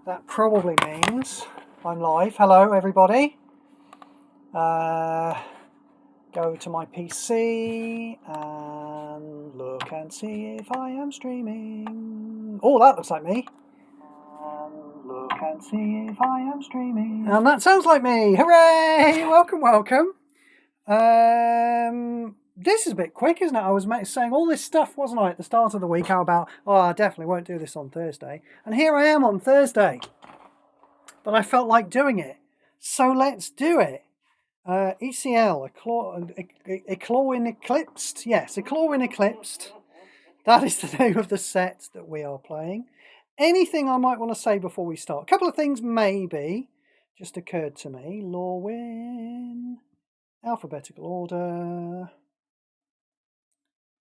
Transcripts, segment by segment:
That probably means I'm live. Hello, everybody. Go to my PC and look and see if I am streaming. Oh, that looks like me. And look and see if I am streaming. And that sounds like me. Hooray! Welcome, welcome. This is a bit quick, isn't it? I was saying all this stuff, wasn't I, at the start of the week, how about, oh, I definitely won't do this on Thursday. And here I am on Thursday. But I felt like doing it. So let's do it. ECL, Lorwyn Eclipsed. Yes, Lorwyn Eclipsed. That is the name of the set that we are playing. Anything I might want to say before we start? A couple of things maybe just occurred to me. Lorwyn, alphabetical order.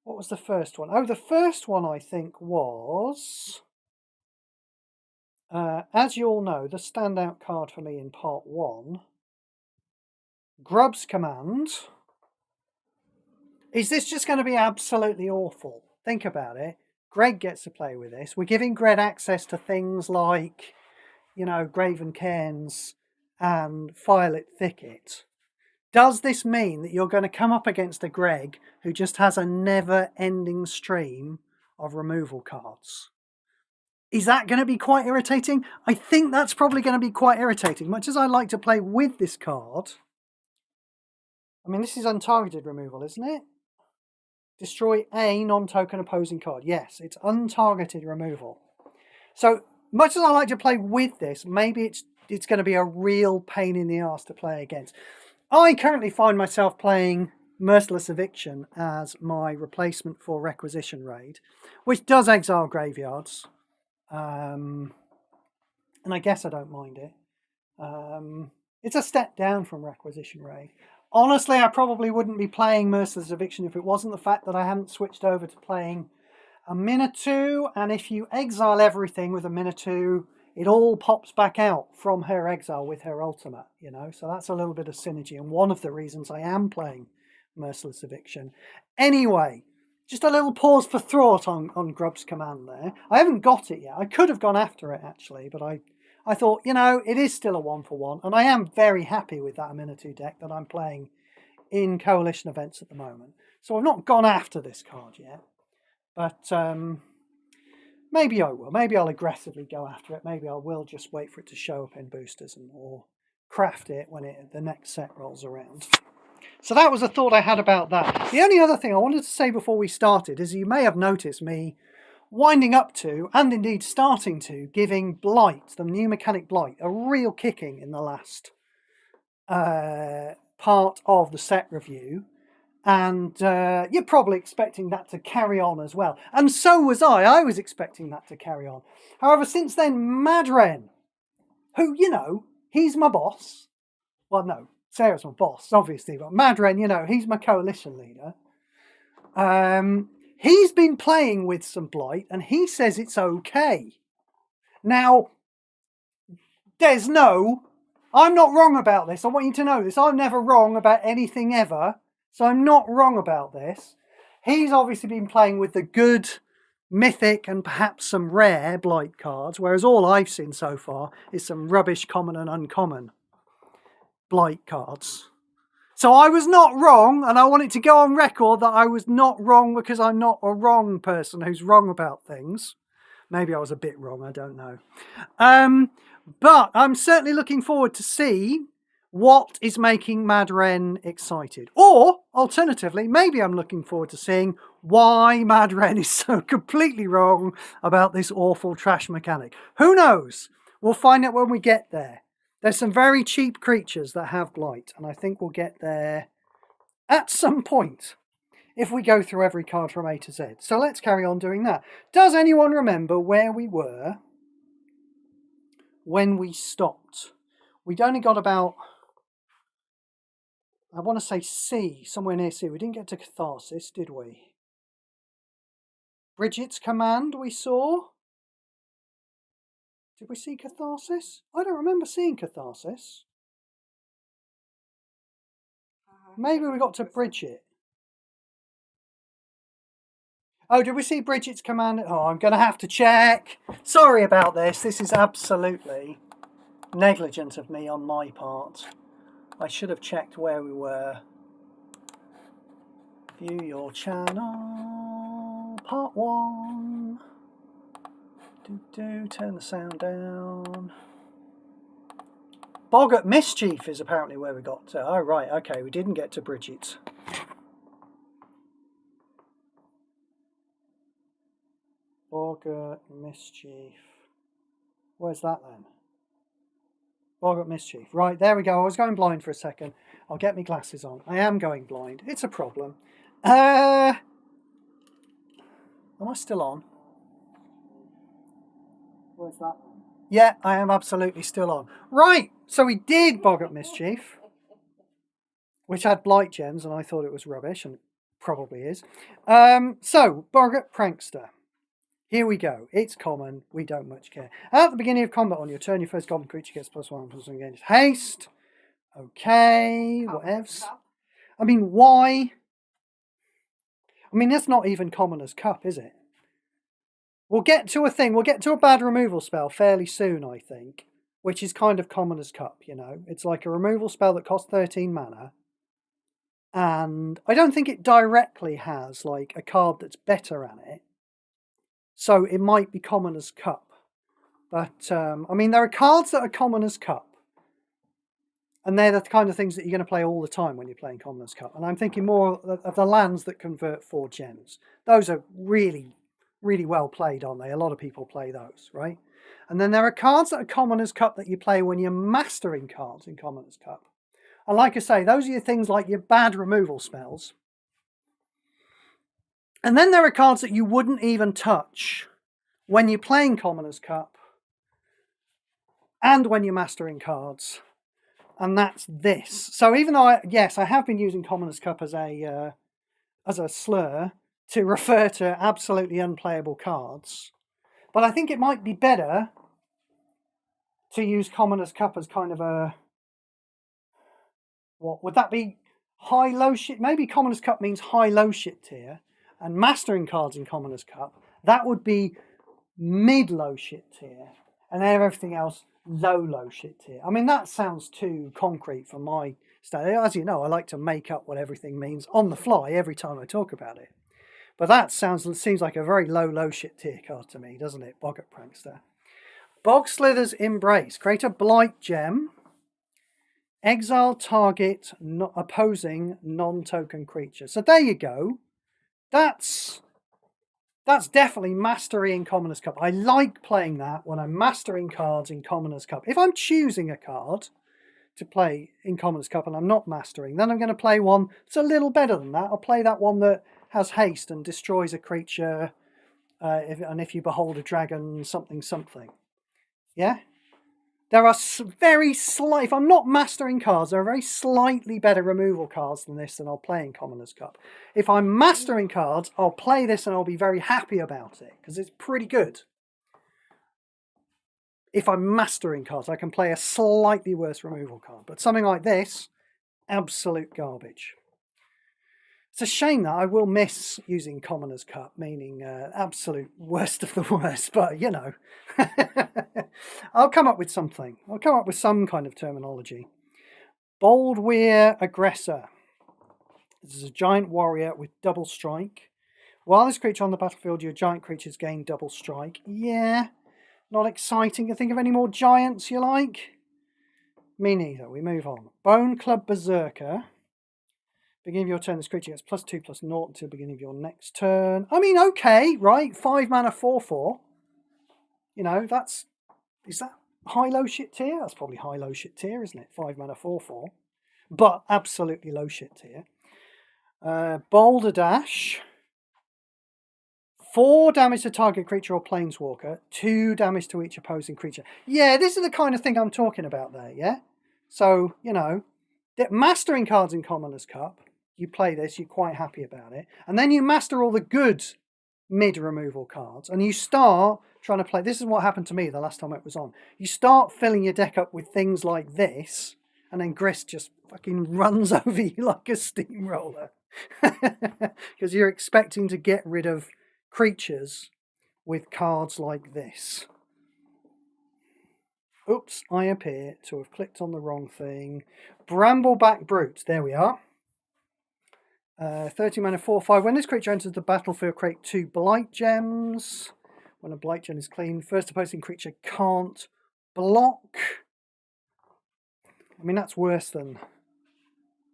What was the first one? Oh, the first one I think was... as you all know, the standout card for me in part 1, Grub's Command. Is this just going to be absolutely awful? Think about it. Greg gets to play with this. We're giving Greg access to things like, you know, Graven Cairns and Firelit Thicket. Does this mean that you're going to come up against a Greg who just has a never-ending stream of removal cards? Is that going to be quite irritating? I think that's probably going to be quite irritating. Much as I like to play with this card. I mean, this is untargeted removal, isn't it? Destroy a non-token opposing card. Yes, it's untargeted removal. So, much as I like to play with this, maybe it's going to be a real pain in the arse to play against. I currently find myself playing Merciless Eviction as my replacement for Requisition Raid, which does exile graveyards. And I guess I don't mind it. It's a step down from Requisition Raid. Honestly, I probably wouldn't be playing Merciless Eviction if it wasn't the fact that I hadn't switched over to playing a Minotaur, and if you exile everything with a Minotaur, it all pops back out from her exile with her ultimate, you know, so that's a little bit of synergy, and one of the reasons I am playing Merciless Eviction. Anyway, just a little pause for thought on Grub's Command there. I haven't got it yet. I could have gone after it, actually, but I thought, you know, it is still a 1-for-1, and I am very happy with that Minotaur deck that I'm playing in Coalition events at the moment. So I've not gone after this card yet, but maybe I will. Maybe I'll aggressively go after it. Maybe I will just wait for it to show up in boosters or craft it when the next set rolls around. So that was a thought I had about that. The only other thing I wanted to say before we started is you may have noticed me winding up to, and indeed starting to, giving Blight, the new mechanic Blight, a real kicking in the last part of the set review. And you're probably expecting that to carry on as well. And so was I. I was expecting that to carry on. However, since then, Madren, who, you know, he's my boss. Well, no, Sarah's my boss, obviously. But Madren, you know, he's my coalition leader. He's been playing with some Blight, and he says it's okay. Now, I'm not wrong about this. I want you to know this. I'm never wrong about anything ever. So I'm not wrong about this. He's obviously been playing with the good, mythic, and perhaps some rare Blight cards, whereas all I've seen so far is some rubbish common and uncommon Blight cards. So I was not wrong, and I want it to go on record that I was not wrong because I'm not a wrong person who's wrong about things. Maybe I was a bit wrong, I don't know. But I'm certainly looking forward to see what is making Madren excited. Or, alternatively, maybe I'm looking forward to seeing why Madren is so completely wrong about this awful trash mechanic. Who knows? We'll find out when we get there. There's some very cheap creatures that have Blight, and I think we'll get there at some point if we go through every card from A to Z. So let's carry on doing that. Does anyone remember where we were when we stopped? We'd only got about, I want to say C, somewhere near C. We didn't get to Catharsis, did we? Bridget's Command we saw. Did we see Catharsis? I don't remember seeing Catharsis. Maybe we got to Bridget. Oh, did we see Bridget's command? Oh, I'm going to have to check. Sorry about this. This is absolutely negligent of me on my part. I should have checked where we were. View your channel. Part 1. Turn the sound down. Boggart Mischief is apparently where we got to. Oh, right. Okay, we didn't get to Bridget. Boggart Mischief. Where's that then? Boggart Mischief. Right, there we go. I was going blind for a second. I'll get my glasses on. I am going blind. It's a problem. Am I still on? Where's that one? Yeah, I am absolutely still on. Right, so we did Boggart Mischief, which had blight gems, and I thought it was rubbish, and it probably is. So, Boggart Prankster. Here we go. It's common. We don't much care. At the beginning of combat on your turn, your first goblin creature gets +1/+1 against haste. Okay, whatevs. I mean, why? I mean, that's not even Commoner's Cup, is it? We'll get to a thing. We'll get to a bad removal spell fairly soon, I think, which is kind of Commoner's Cup, you know. It's like a removal spell that costs 13 mana. And I don't think it directly has, like, a card that's better at it. So it might be Commoner's Cup. But, I mean, there are cards that are Commoner's Cup. And they're the kind of things that you're going to play all the time when you're playing Commoner's Cup. And I'm thinking more of the lands that convert 4 gems. Those are really, really well played, aren't they? A lot of people play those, right? And then there are cards that are Commoner's Cup that you play when you're mastering cards in Commoner's Cup. And like I say, those are your things like your bad removal spells. And then there are cards that you wouldn't even touch when you're playing Commoner's Cup and when you're mastering cards. And that's this. So even though, I have been using Commoner's Cup as a slur to refer to absolutely unplayable cards, but I think it might be better to use Commoner's Cup as kind of a, what would that be? High-low shit? Maybe Commoner's Cup means high-low shit tier, and mastering cards in Commoner's Cup, that would be mid-low shit tier, and then everything else low shit tier. I mean, that sounds too concrete for my style. As you know, I like to make up what everything means on the fly every time I talk about it. But that seems like a very low shit tier card to me, doesn't it? Boggart Prankster. Bogslither's Embrace. Create a blight gem. Exile target opposing non-token creature. So there you go. That's definitely mastery in Commoner's Cup. I like playing that when I'm mastering cards in Commoner's Cup. If I'm choosing a card to play in Commoner's Cup and I'm not mastering, then I'm going to play one that's a little better than that. I'll play that one that has haste and destroys a creature, and if you behold a dragon, something. Yeah? There are very slight, if I'm not mastering cards, there are very slightly better removal cards than this than I'll play in Commoner's Cup. If I'm mastering cards, I'll play this and I'll be very happy about it, because it's pretty good. If I'm mastering cards, I can play a slightly worse removal card. But something like this, absolute garbage. It's a shame that I will miss using Commoner's Cup, meaning absolute worst of the worst, but you know. I'll come up with something. I'll come up with some kind of terminology. Boldweir Aggressor. This is a giant warrior with double strike. While this creature on the battlefield, your giant creatures gain double strike. Yeah, not exciting. Can you think of any more giants you like? Me neither. We move on. Bone Club Berserker. Beginning of your turn, this creature gets +2/+0 until the beginning of your next turn. I mean, okay, right? 5 mana, 4/4. You know, is that high-low shit tier? That's probably high-low shit tier, isn't it? 5 mana, 4/4. But absolutely low shit tier. Boulder Dash. 4 damage to target creature or planeswalker. 2 damage to each opposing creature. Yeah, this is the kind of thing I'm talking about there, yeah? So, you know, mastering cards in Commoner's Cup, you play this, you're quite happy about it. And then you master all the good mid-removal cards. And you start trying to play... This is what happened to me the last time it was on. You start filling your deck up with things like this, and then Grist just fucking runs over you like a steamroller. Because you're expecting to get rid of, creatures with cards like this. Oops, I appear to have clicked on the wrong thing. Brambleback Brute, there we are. 30 mana 4/5. When this creature enters the battlefield, create 2 blight gems. When a blight gem is clean, first opposing creature can't block. I mean, that's worse than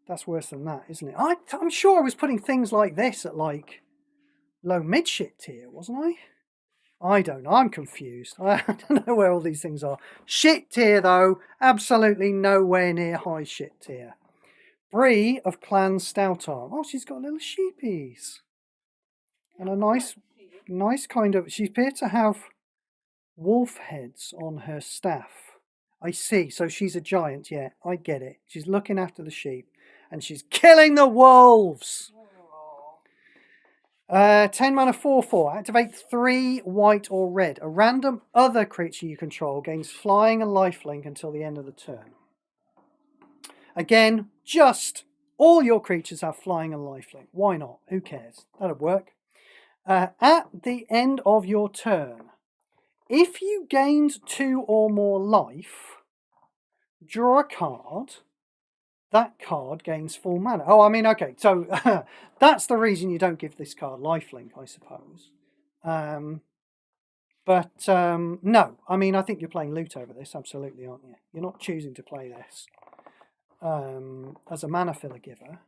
that, isn't it? I'm sure I was putting things like this at like low mid shit tier, wasn't I? I don't know. I'm confused. I don't know where all these things are. Shit tier though, absolutely nowhere near high shit tier. Bree of Clan Stoutarm. Oh, she's got little sheepies. And a nice kind of... She appears to have wolf heads on her staff. I see. So she's a giant. Yeah, I get it. She's looking after the sheep. And she's killing the wolves! 10 mana 4/4. Activate 3 white or red. A random other creature you control gains flying and lifelink until the end of the turn. Again, just all your creatures have flying and lifelink. Why not? Who cares? That'll work. At the end of your turn, if you gained 2 or more life, draw a card. That card gains full mana. Oh, I mean, okay, so that's the reason you don't give this card lifelink, I suppose. No, I mean, I think you're playing loot over this, absolutely, aren't you? You're not choosing to play this as a mana filler giver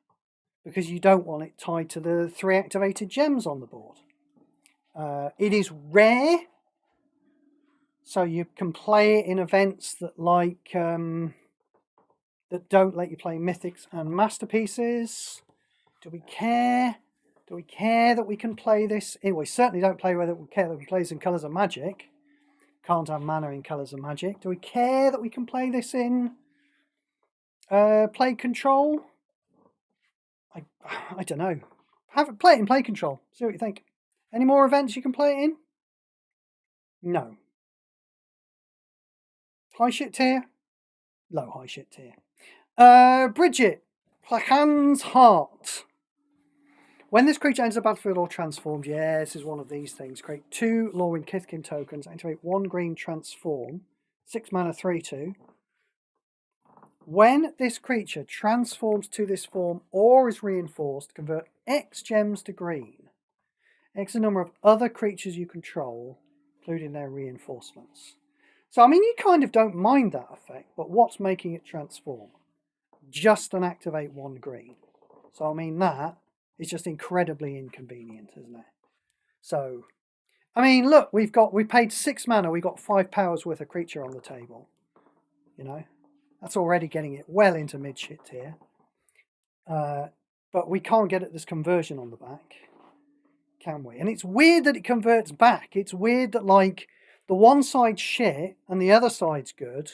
because you don't want it tied to the 3 activated gems on the board. It is rare, so you can play it in events that like... that don't let you play mythics and masterpieces. Do we care? Do we care that we can play this? We certainly don't care that we play this in Colours of Magic. Can't have mana in Colours of Magic. Do we care that we can play this in Play Control? I don't know. Play it in Play Control. See what you think. Any more events you can play it in? No. High shit tier? Low high shit tier. Bridget, Plahan's Heart. When this creature enters the battlefield or transforms, yeah, this is one of these things. Create 2 Lorwyn Eclipsed tokens, activate 1 green transform, 6 mana 3/2. When this creature transforms to this form or is reinforced, convert X gems to green. X the number of other creatures you control, including their reinforcements. So, I mean, you kind of don't mind that effect, but what's making it transform? Just an activate 1 green. So, I mean, that is just incredibly inconvenient, isn't it? So, I mean, look, we paid 6 mana, we got 5 powers worth of creature on the table. You know, that's already getting it well into mid-shit tier. But we can't get at this conversion on the back, can we? And it's weird that it converts back. It's weird that, like, the one side's shit and the other side's good.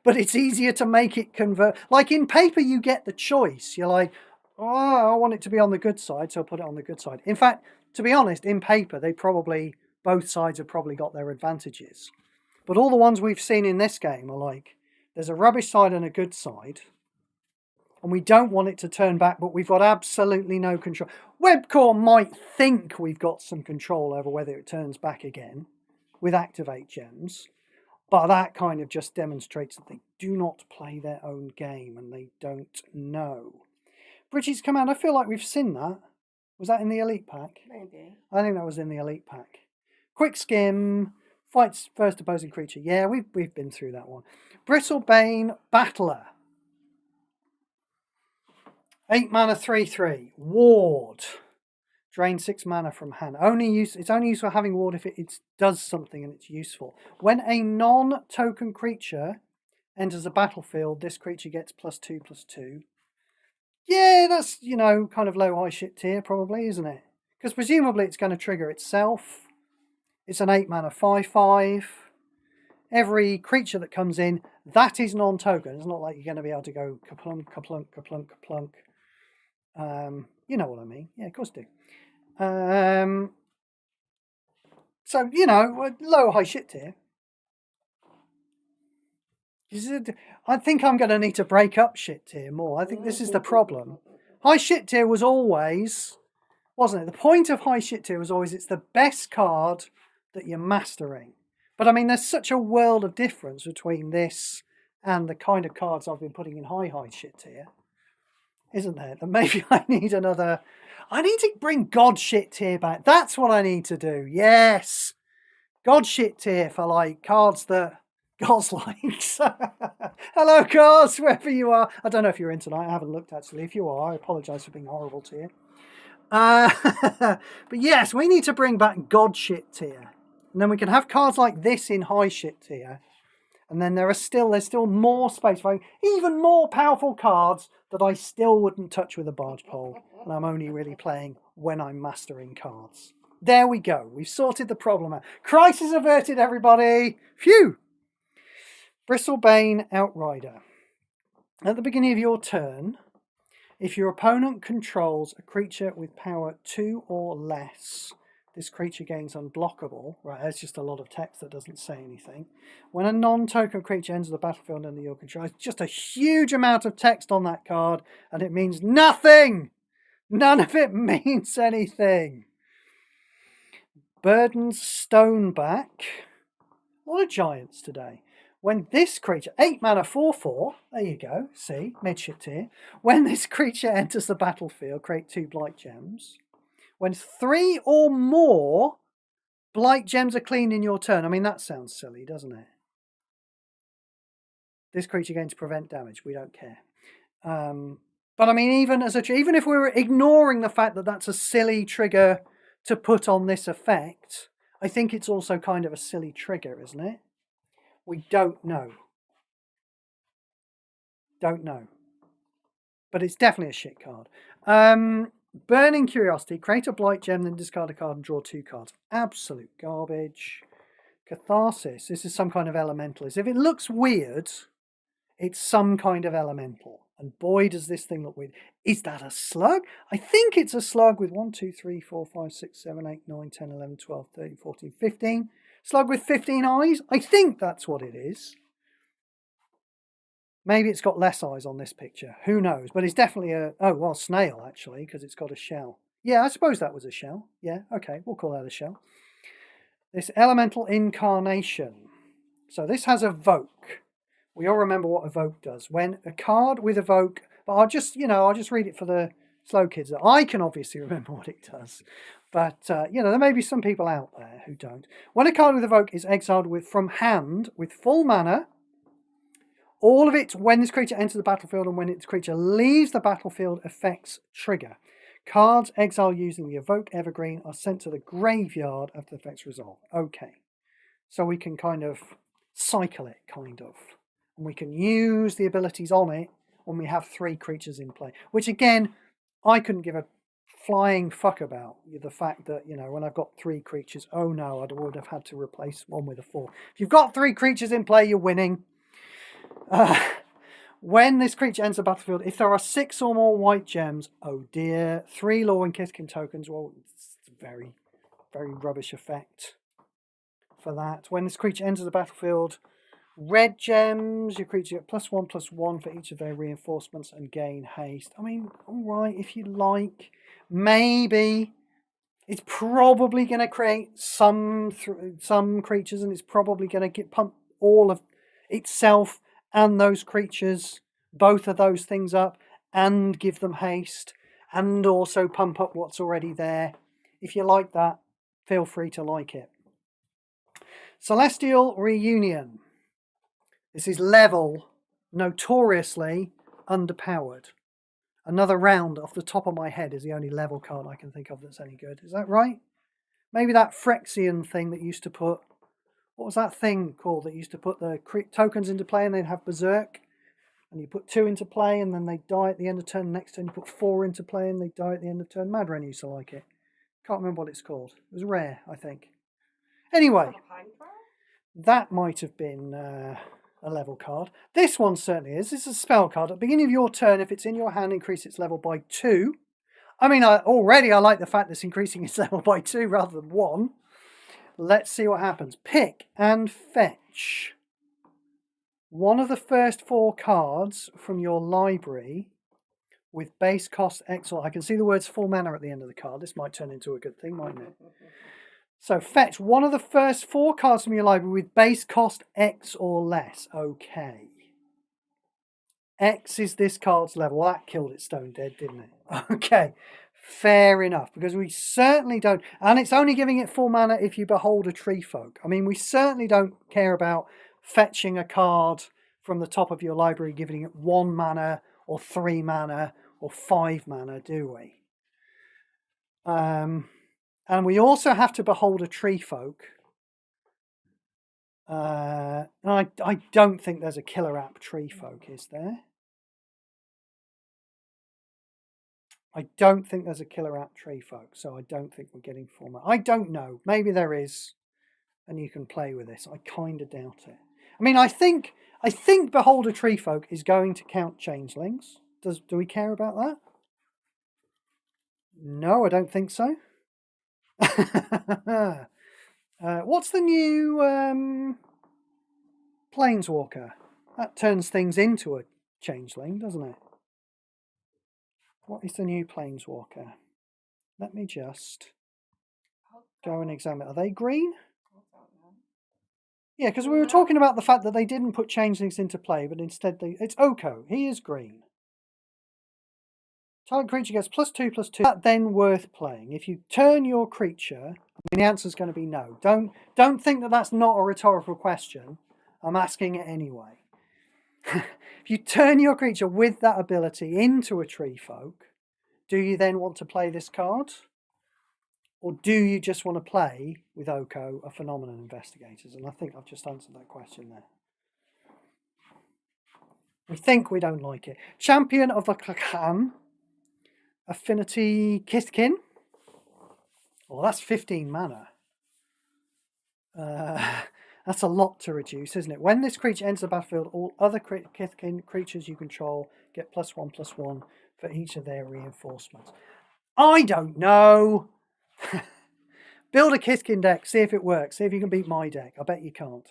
But it's easier to make it convert. Like in paper, you get the choice. You're like, oh, I want it to be on the good side, so I'll put it on the good side. In fact, to be honest, in paper, both sides have probably got their advantages. But all the ones we've seen in this game are like, there's a rubbish side and a good side. And we don't want it to turn back, but we've got absolutely no control. Webcore might think we've got some control over whether it turns back again with activate gems. But that kind of just demonstrates that they do not play their own game and they don't know. Bridget's Command, I feel like we've seen that. Was that in the Elite Pack? Maybe. I think that was in the Elite Pack. Quick Skim, fights first opposing creature. Yeah, we've been through that one. Bristlebane Battler. 8 mana 3/3. Ward. Drain 6 mana from hand. It's only useful having ward if it does something and it's useful. When a non-token creature enters the battlefield, this creature gets +2/+2. Yeah, that's, you know, kind of low high shit tier probably, isn't it? Because presumably it's going to trigger itself. It's an 8 mana 5/5. Every creature that comes in, that is non-token. It's not like you're going to be able to go kaplunk, kaplunk, kaplunk, kaplunk. You know what I mean. Yeah, of course I do. So, you know, low high shit tier. I think I'm going to need to break up shit tier more. I think this is the problem. High shit tier was always wasn't it? The point of high shit tier was always it's the best card that you're mastering. But I mean, there's such a world of difference between this and the kind of cards I've been putting in high shit tier, isn't there? That maybe I need another... I need to bring God shit tier back. That's what I need to do. Yes. God shit tier for like cards that Goz likes. Hello, Goz, wherever you are. I don't know if you're in tonight. I haven't looked actually. If you are, I apologise for being horrible to you. But yes, we need to bring back God shit tier. And then we can have cards like this in high shit tier. And then there's still more space for even more powerful cards that I still wouldn't touch with a barge pole. And I'm only really playing when I'm mastering cards. There we go. We've sorted the problem out. Crisis averted, everybody. Phew. Bristlebane Outrider. At the beginning of your turn, if your opponent controls a creature with power 2 or less, this creature gains unblockable. Right, that's just a lot of text that doesn't say anything. When a non-token creature enters the battlefield under your control, it's just a huge amount of text on that card, and it means nothing! None of it means anything. Burden's Stoneback. A lot of giants today. When this creature, 8 mana 4/4, there you go, see, mid-shit tier. When this creature enters the battlefield, create 2 Blight Gems. When 3 or more Blight Gems are cleaned in your turn. I mean, that sounds silly, doesn't it? This creature gains prevent damage. We don't care. But I mean, even if we were ignoring the fact that that's a silly trigger to put on this effect, I think it's also kind of a silly trigger, isn't it? We don't know. Don't know. But it's definitely a shit card. Burning Curiosity. Create a Blight Gem, then discard a card and draw 2 cards. Absolute garbage. Catharsis. This is some kind of elemental. If it looks weird, it's some kind of elemental. And boy, does this thing look weird. Is that a slug? I think it's a slug with 1, 2, 3, 4, 5, 6, 7, 8, 9, 10, 11, 12, 13, 14, 15. Slug with 15 eyes? I think that's what it is. Maybe it's got less eyes on this picture. Who knows? But it's definitely a... Oh, well, snail, actually, because it's got a shell. Yeah, I suppose that was a shell. Yeah, okay, we'll call that a shell. This Elemental Incarnation. So this has Evoke. We all remember what Evoke does. When a card with Evoke... But I'll just read it for the slow kids. I can obviously remember what it does. But, there may be some people out there who don't. When a card with Evoke is exiled from hand with full mana, all of it, when this creature enters the battlefield and when its creature leaves the battlefield, effects trigger. Cards exiled using the Evoke Evergreen are sent to the graveyard after the effects resolve. Okay. So we can kind of cycle it, kind of. And we can use the abilities on it when we have 3 creatures in play. Which, again, I couldn't give a flying fuck about the fact that, when I've got 3 creatures, oh no, I would have had to replace one with a 4. If you've got 3 creatures in play, you're winning. When this creature enters the battlefield, if there are 6 or more white gems, oh dear, 3 Lorwyn Eclipsed tokens. Well, it's a very, very rubbish effect for that. When this creature enters the battlefield, red gems, your creature get +1/+1 for each of their reinforcements and gain haste. I mean, alright, if you like. Maybe. It's probably going to create some creatures, and it's probably going to pump all of itself and those creatures, both of those things up, and give them haste, and also pump up what's already there. If you like that, feel free to like it. Celestial Reunion. This is level, notoriously underpowered. Another round off the top of my head is the only level card I can think of that's any good. Is that right? Maybe that Phyrexian thing that used to put... What was that thing called that used to put the tokens into play and they'd have Berserk? And you put 2 into play and then they die at the end of turn. Next turn you put 4 into play and they die at the end of turn. Madren used to like it. Can't remember what it's called. It was rare, I think. Anyway, that might have been a level card. This one certainly is. This is a spell card. At the beginning of your turn, if it's in your hand, increase its level by 2. I mean, I like the fact that it's increasing its level by 2 rather than 1. Let's see what happens. Pick and fetch one of the first 4 cards from your library with base cost X or... I can see the words full mana at the end of the card. This might turn into a good thing, mightn't it? So fetch one of the first 4 cards from your library with base cost X or less. Okay. X is this card's level. Well, that killed it stone dead, didn't it? Okay. Fair enough, because we certainly don't... And it's only giving it full mana if you behold a tree folk. I mean, we certainly don't care about fetching a card from the top of your library, giving it 1 mana or 3 mana or 5 mana, do we? And we also have to behold a tree folk. I don't think there's a killer app tree folk, is there? I don't think there's a killer app tree folk, so I don't think we're getting format. I don't know. Maybe there is, and you can play with this. I kind of doubt it. I mean, I think behold a tree folk is going to count changelings. Do we care about that? No, I don't think so. What's the new Planeswalker? That turns things into a changeling, doesn't it? What is the new Planeswalker? Let me just go and examine. Are they green? Yeah, because we were talking about the fact that they didn't put changelings into play, but instead it's Oko. He is green. Target creature gets +2/+2. That then worth playing. If you turn your creature, I mean, the answer's going to be no. Don't think that that's not a rhetorical question. I'm asking it anyway. If you turn your creature with that ability into a tree folk, do you then want to play this card? Or do you just want to play with Oko, a Phenomenon Investigators? And I think I've just answered that question there. We think we don't like it. Champion of the Klakan. Affinity Kithkin. Well, that's 15 mana. That's a lot to reduce, isn't it? When this creature enters the battlefield, all other Kithkin creatures you control get +1/+1 for each of their reinforcements. I don't know. Build a Kithkin deck, see if it works. See if you can beat my deck. I bet you can't.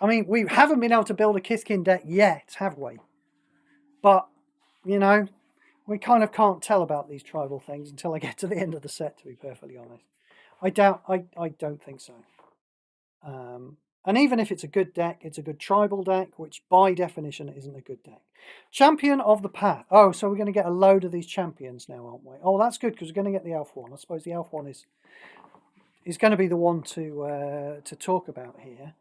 I mean, we haven't been able to build a Kithkin deck yet, have we? But, you know, we kind of can't tell about these tribal things until I get to the end of the set, to be perfectly honest. I don't think so. And even if it's a good deck, it's a good tribal deck, which by definition isn't a good deck. Champion of the Path. Oh, so we're going to get a load of these champions now, aren't we? Oh, that's good, because we're going to get the elf one. I suppose the elf one is going to be the one to talk about here.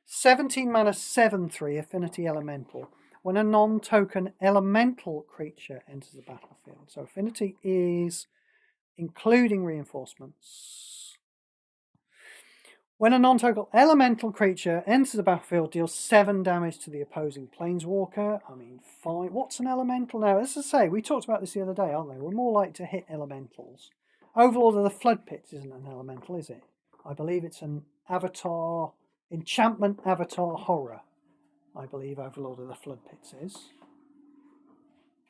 17 mana, 7/3, Affinity Elemental. When a non-token elemental creature enters the battlefield. So Affinity is including reinforcements. When a non-token elemental creature enters the battlefield, deals 7 damage to the opposing Planeswalker. I mean, fine. What's an elemental now? As I say, we talked about this the other day, aren't they? We're more likely to hit elementals. Overlord of the Flood Pits isn't an elemental, is it? I believe it's an avatar... Enchantment Avatar Horror, I believe Overlord of the Flood Pits is.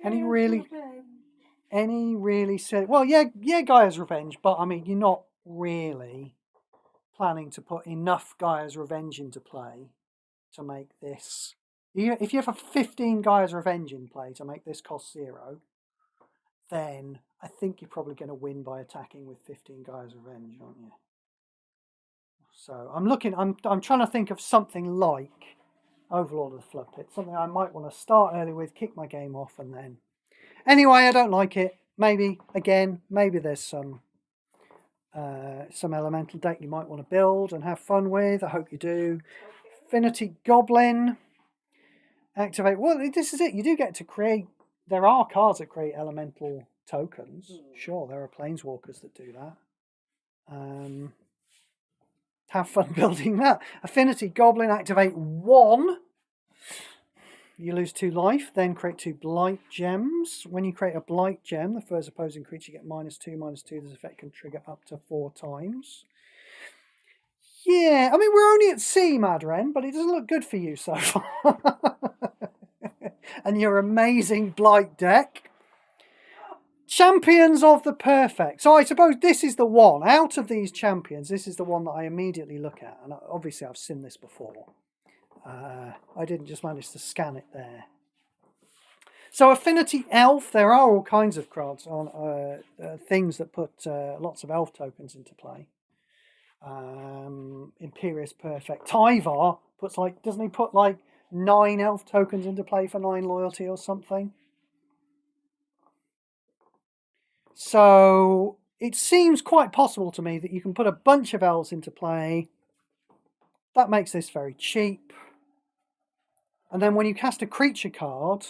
Any really silly... Well, yeah, Gaia's Revenge, but I mean, you're not really planning to put enough Gaia's Revenge into play to make this... If you have a 15 Gaia's Revenge in play to make this cost 0, then I think you're probably going to win by attacking with 15 Gaia's Revenge, aren't you? So I'm trying to think of something like Overlord of the Flood Pit, something I might want to start early with, kick my game off, and then... Anyway, I don't like it. Maybe there's some elemental deck you might want to build and have fun with. I hope you do. Affinity Goblin. Activate... Well, this is it. You do get to create... There are cards that create elemental tokens. Sure, there are Planeswalkers that do that. Have fun building that. Affinity Goblin, activate 1. You lose 2 life, then create 2 Blight Gems. When you create a Blight Gem, the first opposing creature get -2/-2. This effect can trigger up to 4 times. Yeah, I mean, we're only at C, Madren, but it doesn't look good for you so far. And your amazing Blight deck. Champions of the Perfect. So I suppose this is the one. Out of these champions, this is the one that I immediately look at. And obviously I've seen this before. I didn't just manage to scan it there. So Affinity Elf, there are all kinds of cards on things that put lots of elf tokens into play. Imperious Perfect. Tyvar puts like, doesn't he put like 9 elf tokens into play for 9 loyalty or something? So it seems quite possible to me that you can put a bunch of elves into play. That makes this very cheap. And then when you cast a creature card,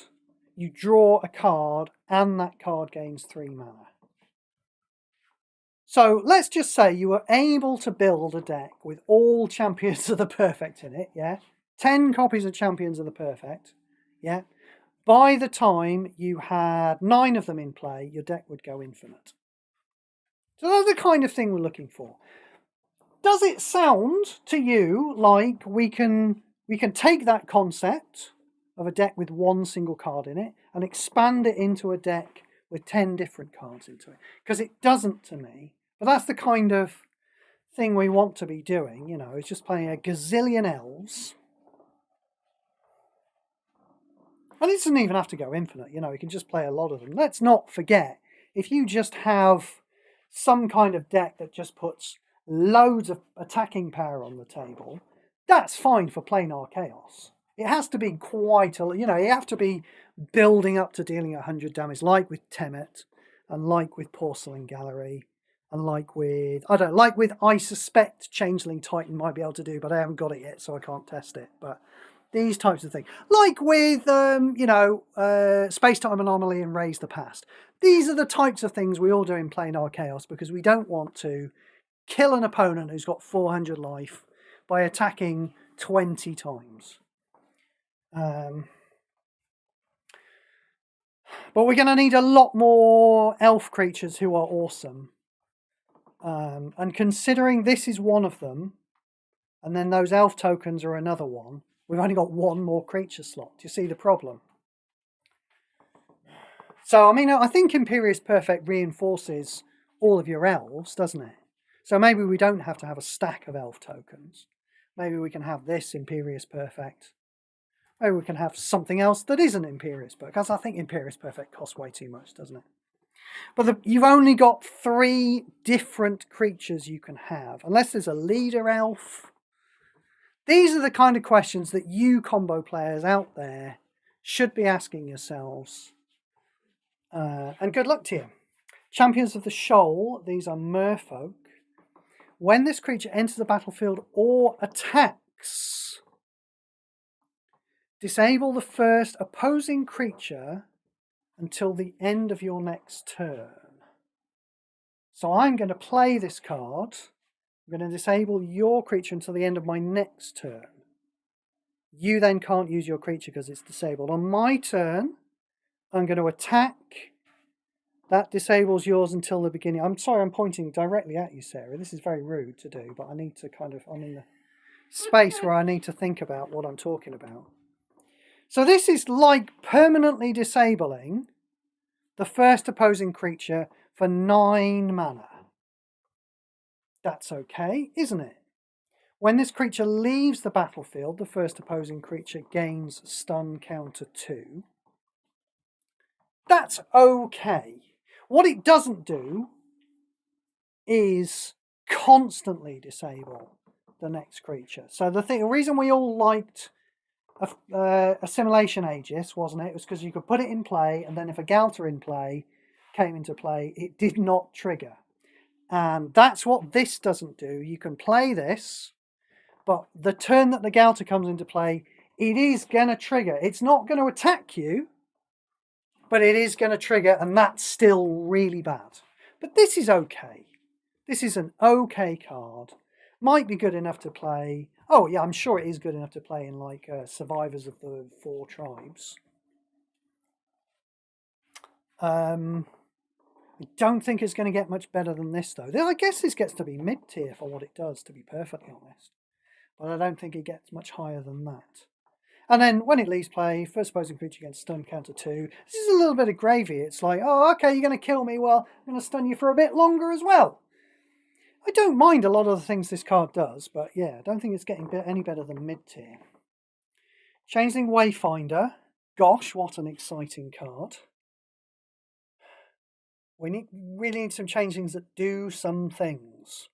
you draw a card and that card gains 3 mana. So let's just say you were able to build a deck with all Champions of the Perfect in it, yeah? 10 copies of Champions of the Perfect, yeah? By the time you had 9 of them in play, your deck would go infinite. So that's the kind of thing we're looking for. Does it sound to you like we can take that concept of a deck with 1 single card in it and expand it into a deck with 10 different cards into it? Because it doesn't to me. But that's the kind of thing we want to be doing, you know, it's just playing a gazillion elves. And it doesn't even have to go infinite, you know, you can just play a lot of them. Let's not forget, if you just have some kind of deck that just puts loads of attacking power on the table, that's fine for planar chaos. It has to be quite a, you know, you have to be building up to dealing 100 damage, like with Temet, and like with Porcelain Gallery, and like with, I suspect Changeling Titan might be able to do, but I haven't got it yet, so I can't test it. But these types of things, like with, Space-Time Anomaly and Raise the Past. These are the types of things we all do in planar chaos because we don't want to kill an opponent who's got 400 life by attacking 20 times. But we're going to need a lot more elf creatures who are awesome. And considering this is one of them, and then those elf tokens are another one, we've only got 1 more creature slot. Do you see the problem? So, I mean, I think Imperious Perfect reinforces all of your elves, doesn't it? So maybe we don't have to have a stack of elf tokens. Maybe we can have this Imperious Perfect. Maybe we can have something else that isn't Imperious Perfect, because I think Imperious Perfect costs way too much, doesn't it? But you've only got 3 different creatures you can have, unless there's a leader elf. These are the kind of questions that you combo players out there should be asking yourselves. And good luck to you. Champions of the Shoal, these are merfolk. When this creature enters the battlefield or attacks, disable the first opposing creature until the end of your next turn. So I'm going to play this card. I'm going to disable your creature until the end of my next turn. You then can't use your creature because it's disabled. On my turn, I'm going to attack. That disables yours until the beginning. I'm sorry, I'm pointing directly at you, Sarah. This is very rude to do, but I need to I'm in the space where I need to think about what I'm talking about. So this is like permanently disabling the first opposing creature for 9 mana. That's okay, isn't it? When this creature leaves the battlefield, the first opposing creature gains stun counter 2. That's okay. What it doesn't do is constantly disable the next creature. So the reason we all liked Assimilation Aegis, wasn't it? It was because you could put it in play, and then if a Galter in play came into play, it did not trigger. And that's what this doesn't do. You can play this, but the turn that the Galter comes into play, it is going to trigger. It's not going to attack you, but it is going to trigger, and that's still really bad. But this is okay. This is an okay card. Might be good enough to play. Oh yeah, I'm sure it is good enough to play in like Survivors of the 4 Tribes. I don't think it's going to get much better than this though. I guess this gets to be mid-tier for what it does, to be perfectly honest. But I don't think it gets much higher than that. And then when it leaves play, first opposing creature gets stun counter 2. This is a little bit of gravy. It's like, oh, okay, you're going to kill me. Well, I'm going to stun you for a bit longer as well. I don't mind a lot of the things this card does, but yeah, I don't think it's getting any better than mid-tier. Changeling Wayfinder. Gosh, what an exciting card. We really need some changelings that do some things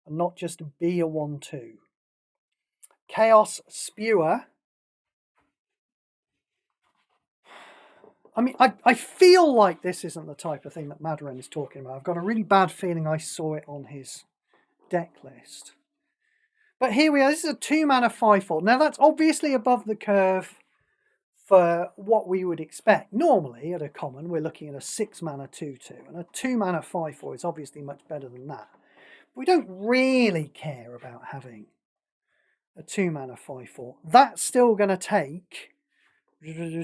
and not just be a 1/2. Chaos Spewer. I mean, I feel like this isn't the type of thing that Madren is talking about. I've got a really bad feeling I saw it on his deck list. But here we are. This is a 2-mana 5/4. Now, that's obviously above the curve for what we would expect. Normally, at a common, we're looking at a 6-mana 2/2. And a 2-mana 5/4 is obviously much better than that. We don't really care about having a 2-mana 5/4. That's still going to take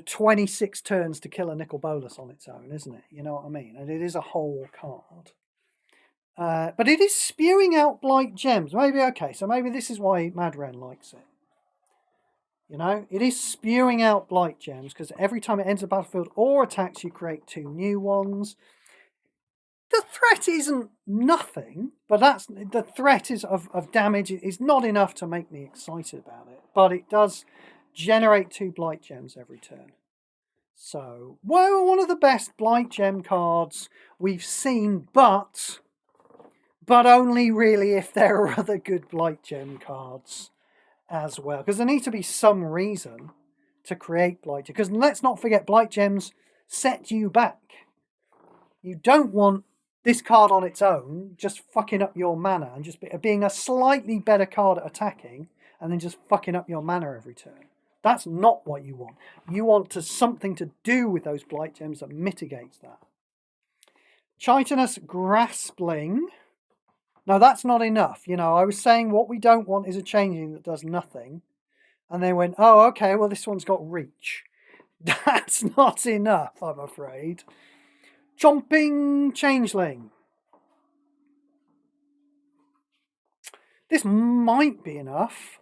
26 turns to kill a Nicol Bolas on its own, isn't it? You know what I mean? And it is a whole card. But it is spewing out Blight Gems. Maybe, okay, so maybe this is why Madren likes it. You know, it is spewing out Blight Gems because every time it enters the battlefield or attacks, you create 2 new ones. The threat isn't nothing, but that's the threat is of damage is not enough to make me excited about it. But it does generate 2 Blight Gems every turn. So, well, one of the best Blight Gem cards we've seen, but only really if there are other good Blight Gem cards as well. Because there needs to be some reason to create Blight Gems. Because let's not forget, Blight Gems set you back. You don't want this card on its own just fucking up your mana and just being a slightly better card at attacking and then just fucking up your mana every turn. That's not what you want. You want something to do with those Blight Gems that mitigates that. Chitinous Graspling. Now, that's not enough. You know, I was saying what we don't want is a changeling that does nothing. And they went, oh, okay, well, this one's got reach. That's not enough, I'm afraid. Chomping Changeling. This might be enough.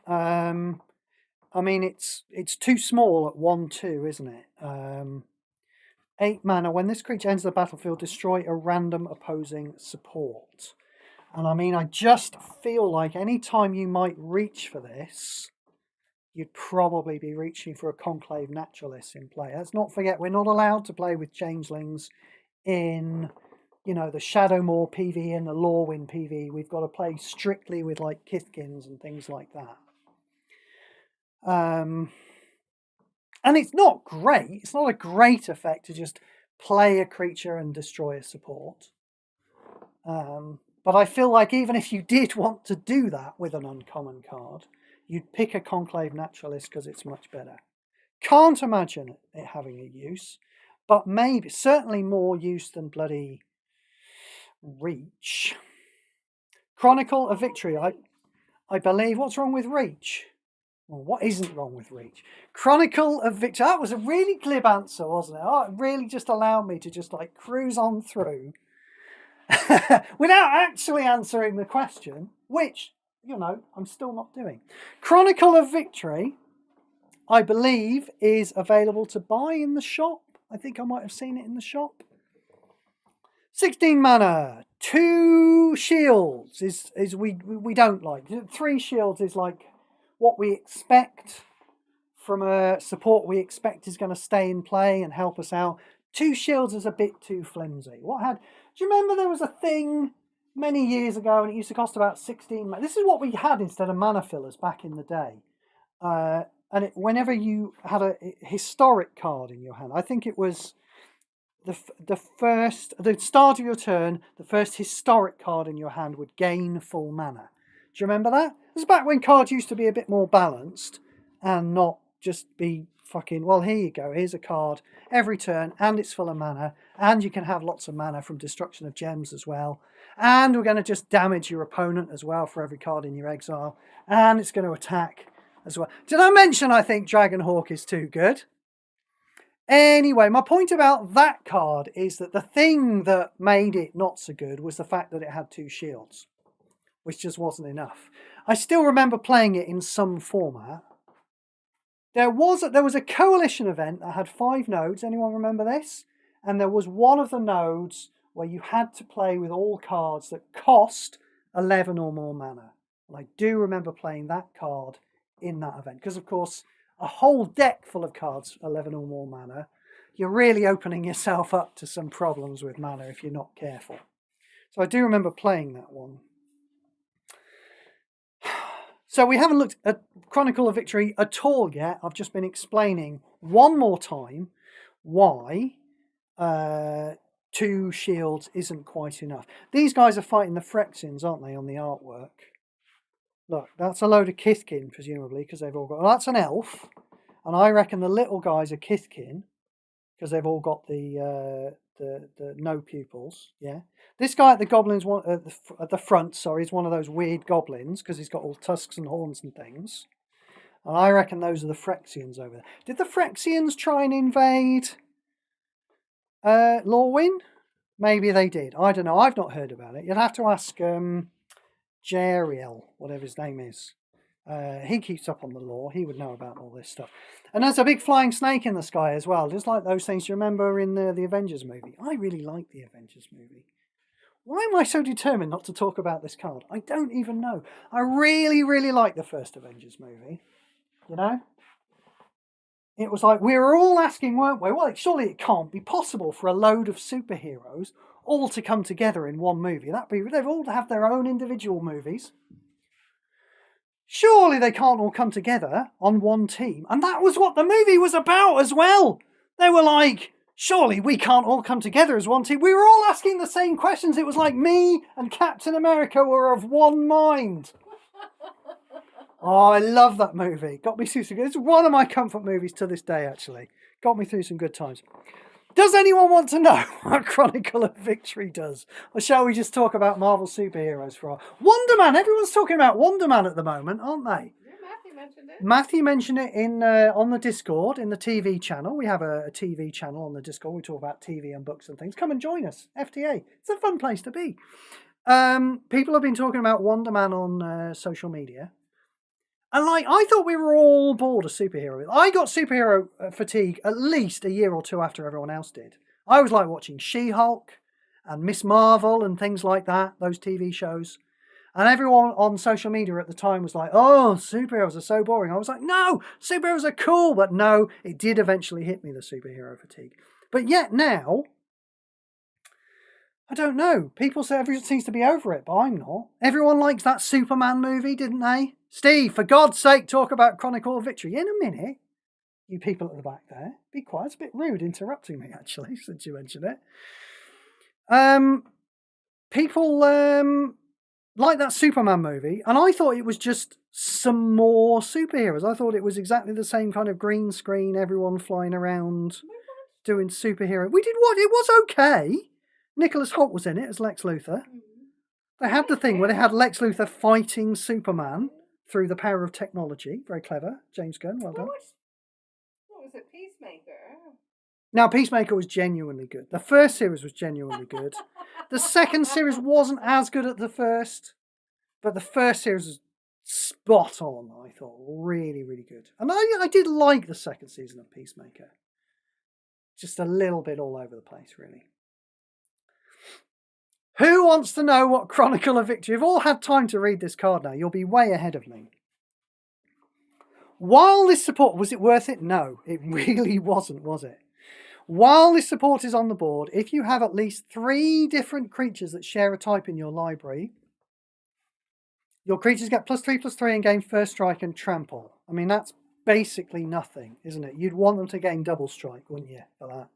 I mean, it's too small at 1/2, isn't it? 8 mana. When this creature enters the battlefield, destroy a random opposing support. And I mean, I just feel like any time you might reach for this, you'd probably be reaching for a Conclave Naturalist in play. Let's not forget, we're not allowed to play with changelings in, you know, the Shadowmoor PV and the Lorwyn PV. We've got to play strictly with like Kithkins and things like that. And it's not great. It's not a great effect to just play a creature and destroy a support. But I feel like even if you did want to do that with an uncommon card, you'd pick a Conclave Naturalist because it's much better. Can't imagine it having a use, but maybe, certainly more use than bloody Reach. Chronicle of Victory. I believe, what's wrong with Reach? Well, what isn't wrong with Reach? Chronicle of Victory. That was a really glib answer, wasn't it? Oh, it really just allowed me to just like cruise on through without actually answering the question, which, you know, I'm still not doing. Chronicle of Victory, I believe, is available to buy in the shop. I think I might have seen it in the shop. 16 mana, 2 shields is we don't like. 3 shields is like what we expect from a support we expect is going to stay in play and help us out. 2 shields is a bit too flimsy. Do you remember there was a thing many years ago and it used to cost about 16 mana? This is what we had instead of mana fillers back in the day. And whenever you had a historic card in your hand, I think it was the start of your turn, the first historic card in your hand would gain full mana. Do you remember that? It was back when cards used to be a bit more balanced and not just be fucking, well, here you go, here's a card every turn and it's full of mana and you can have lots of mana from destruction of gems as well, and we're going to just damage your opponent as well for every card in your exile, and it's going to attack as well. Did I mention I think Dragonhawk is too good? Anyway, my point about that card is that the thing that made it not so good was the fact that it had 2 shields, which just wasn't enough. I still remember playing it in some format. There was a coalition event that had 5 nodes. Anyone remember this? And there was one of the nodes where you had to play with all cards that cost 11 or more mana. And I do remember playing that card in that event. Because, of course, a whole deck full of cards, 11 or more mana, you're really opening yourself up to some problems with mana if you're not careful. So I do remember playing that one. So we haven't looked at Chronicle of Victory at all yet. I've just been explaining one more time why 2 shields isn't quite enough. These guys are fighting the Phyrexians, aren't they, on the artwork? Look, that's a load of Kithkin, presumably, because they've all got... Well, that's an elf, and I reckon the little guys are Kithkin, because they've all got the no pupils, yeah. This guy at the goblins at the front, sorry, is one of those weird goblins because he's got all tusks and horns and things. And I reckon those are the Phyrexians over there. Did the Phyrexians try and invade Lorwyn? Maybe they did. I don't know. I've not heard about it. You'll have to ask Jariel, whatever his name is. He keeps up on the lore. He would know about all this stuff. And there's a big flying snake in the sky as well, just like those things you remember in the Avengers movie. I really like the Avengers movie. Why am I so determined not to talk about this card? I don't even know. I really, really like the first Avengers movie. You know? It was like, we were all asking, weren't we? Well, surely it can't be possible for a load of superheroes all to come together in one movie. They've all have their own individual movies. Surely they can't all come together on one team. And that was what the movie was about as well. They were like, surely we can't all come together as one team. We were all asking the same questions. It was like me and Captain America were of one mind. Oh, I love that movie. Got me through some good. It's one of my comfort movies to this day, actually. Got me through some good times. Does anyone want to know what Chronicle of Victory does? Or shall we just talk about Marvel superheroes for a while? Wonder Man! Everyone's talking about Wonder Man at the moment, aren't they? Yeah, Matthew mentioned it. Matthew mentioned it in on the Discord, in the TV channel. We have a TV channel on the Discord. We talk about TV and books and things. Come and join us, FTA. It's a fun place to be. People have been talking about Wonder Man on social media. And I thought we were all bored of superhero. I got superhero fatigue at least a year or two after everyone else did. I was like watching She-Hulk and Miss Marvel and things like that, those TV shows. And everyone on social media at the time was like, oh, superheroes are so boring. I was like, no, superheroes are cool. But no, it did eventually hit me, the superhero fatigue. But yet now, I don't know. People say everyone seems to be over it, but I'm not. Everyone likes that Superman movie, didn't they? Steve, for God's sake, talk about Chronicle of Victory in a minute. You people at the back there, be quiet. It's a bit rude interrupting me, actually, since you mentioned it. People like that Superman movie, and I thought it was just some more superheroes. I thought it was exactly the same kind of green screen, everyone flying around doing superhero. We did what? It was okay. Nicholas Hoult was in it as Lex Luthor. They had the thing where they had Lex Luthor fighting Superman through the power of technology. Very clever. James Gunn, well done. What was it, Peacemaker? Now, Peacemaker was genuinely good. The first series was genuinely good. The second series wasn't as good as the first, but the first series was spot on, I thought. Really, really good. And I did like the second season of Peacemaker. Just a little bit all over the place, really. Who wants to know what Chronicle of Victory? You've all had time to read this card now. You'll be way ahead of me. While this support, was it worth it? No, it really wasn't, was it? While this support is on the board, if you have at least 3 different creatures that share a type in your library, your creatures get +3/+3 and gain first strike and trample. I mean, that's basically nothing, isn't it? You'd want them to gain double strike, wouldn't you, for that?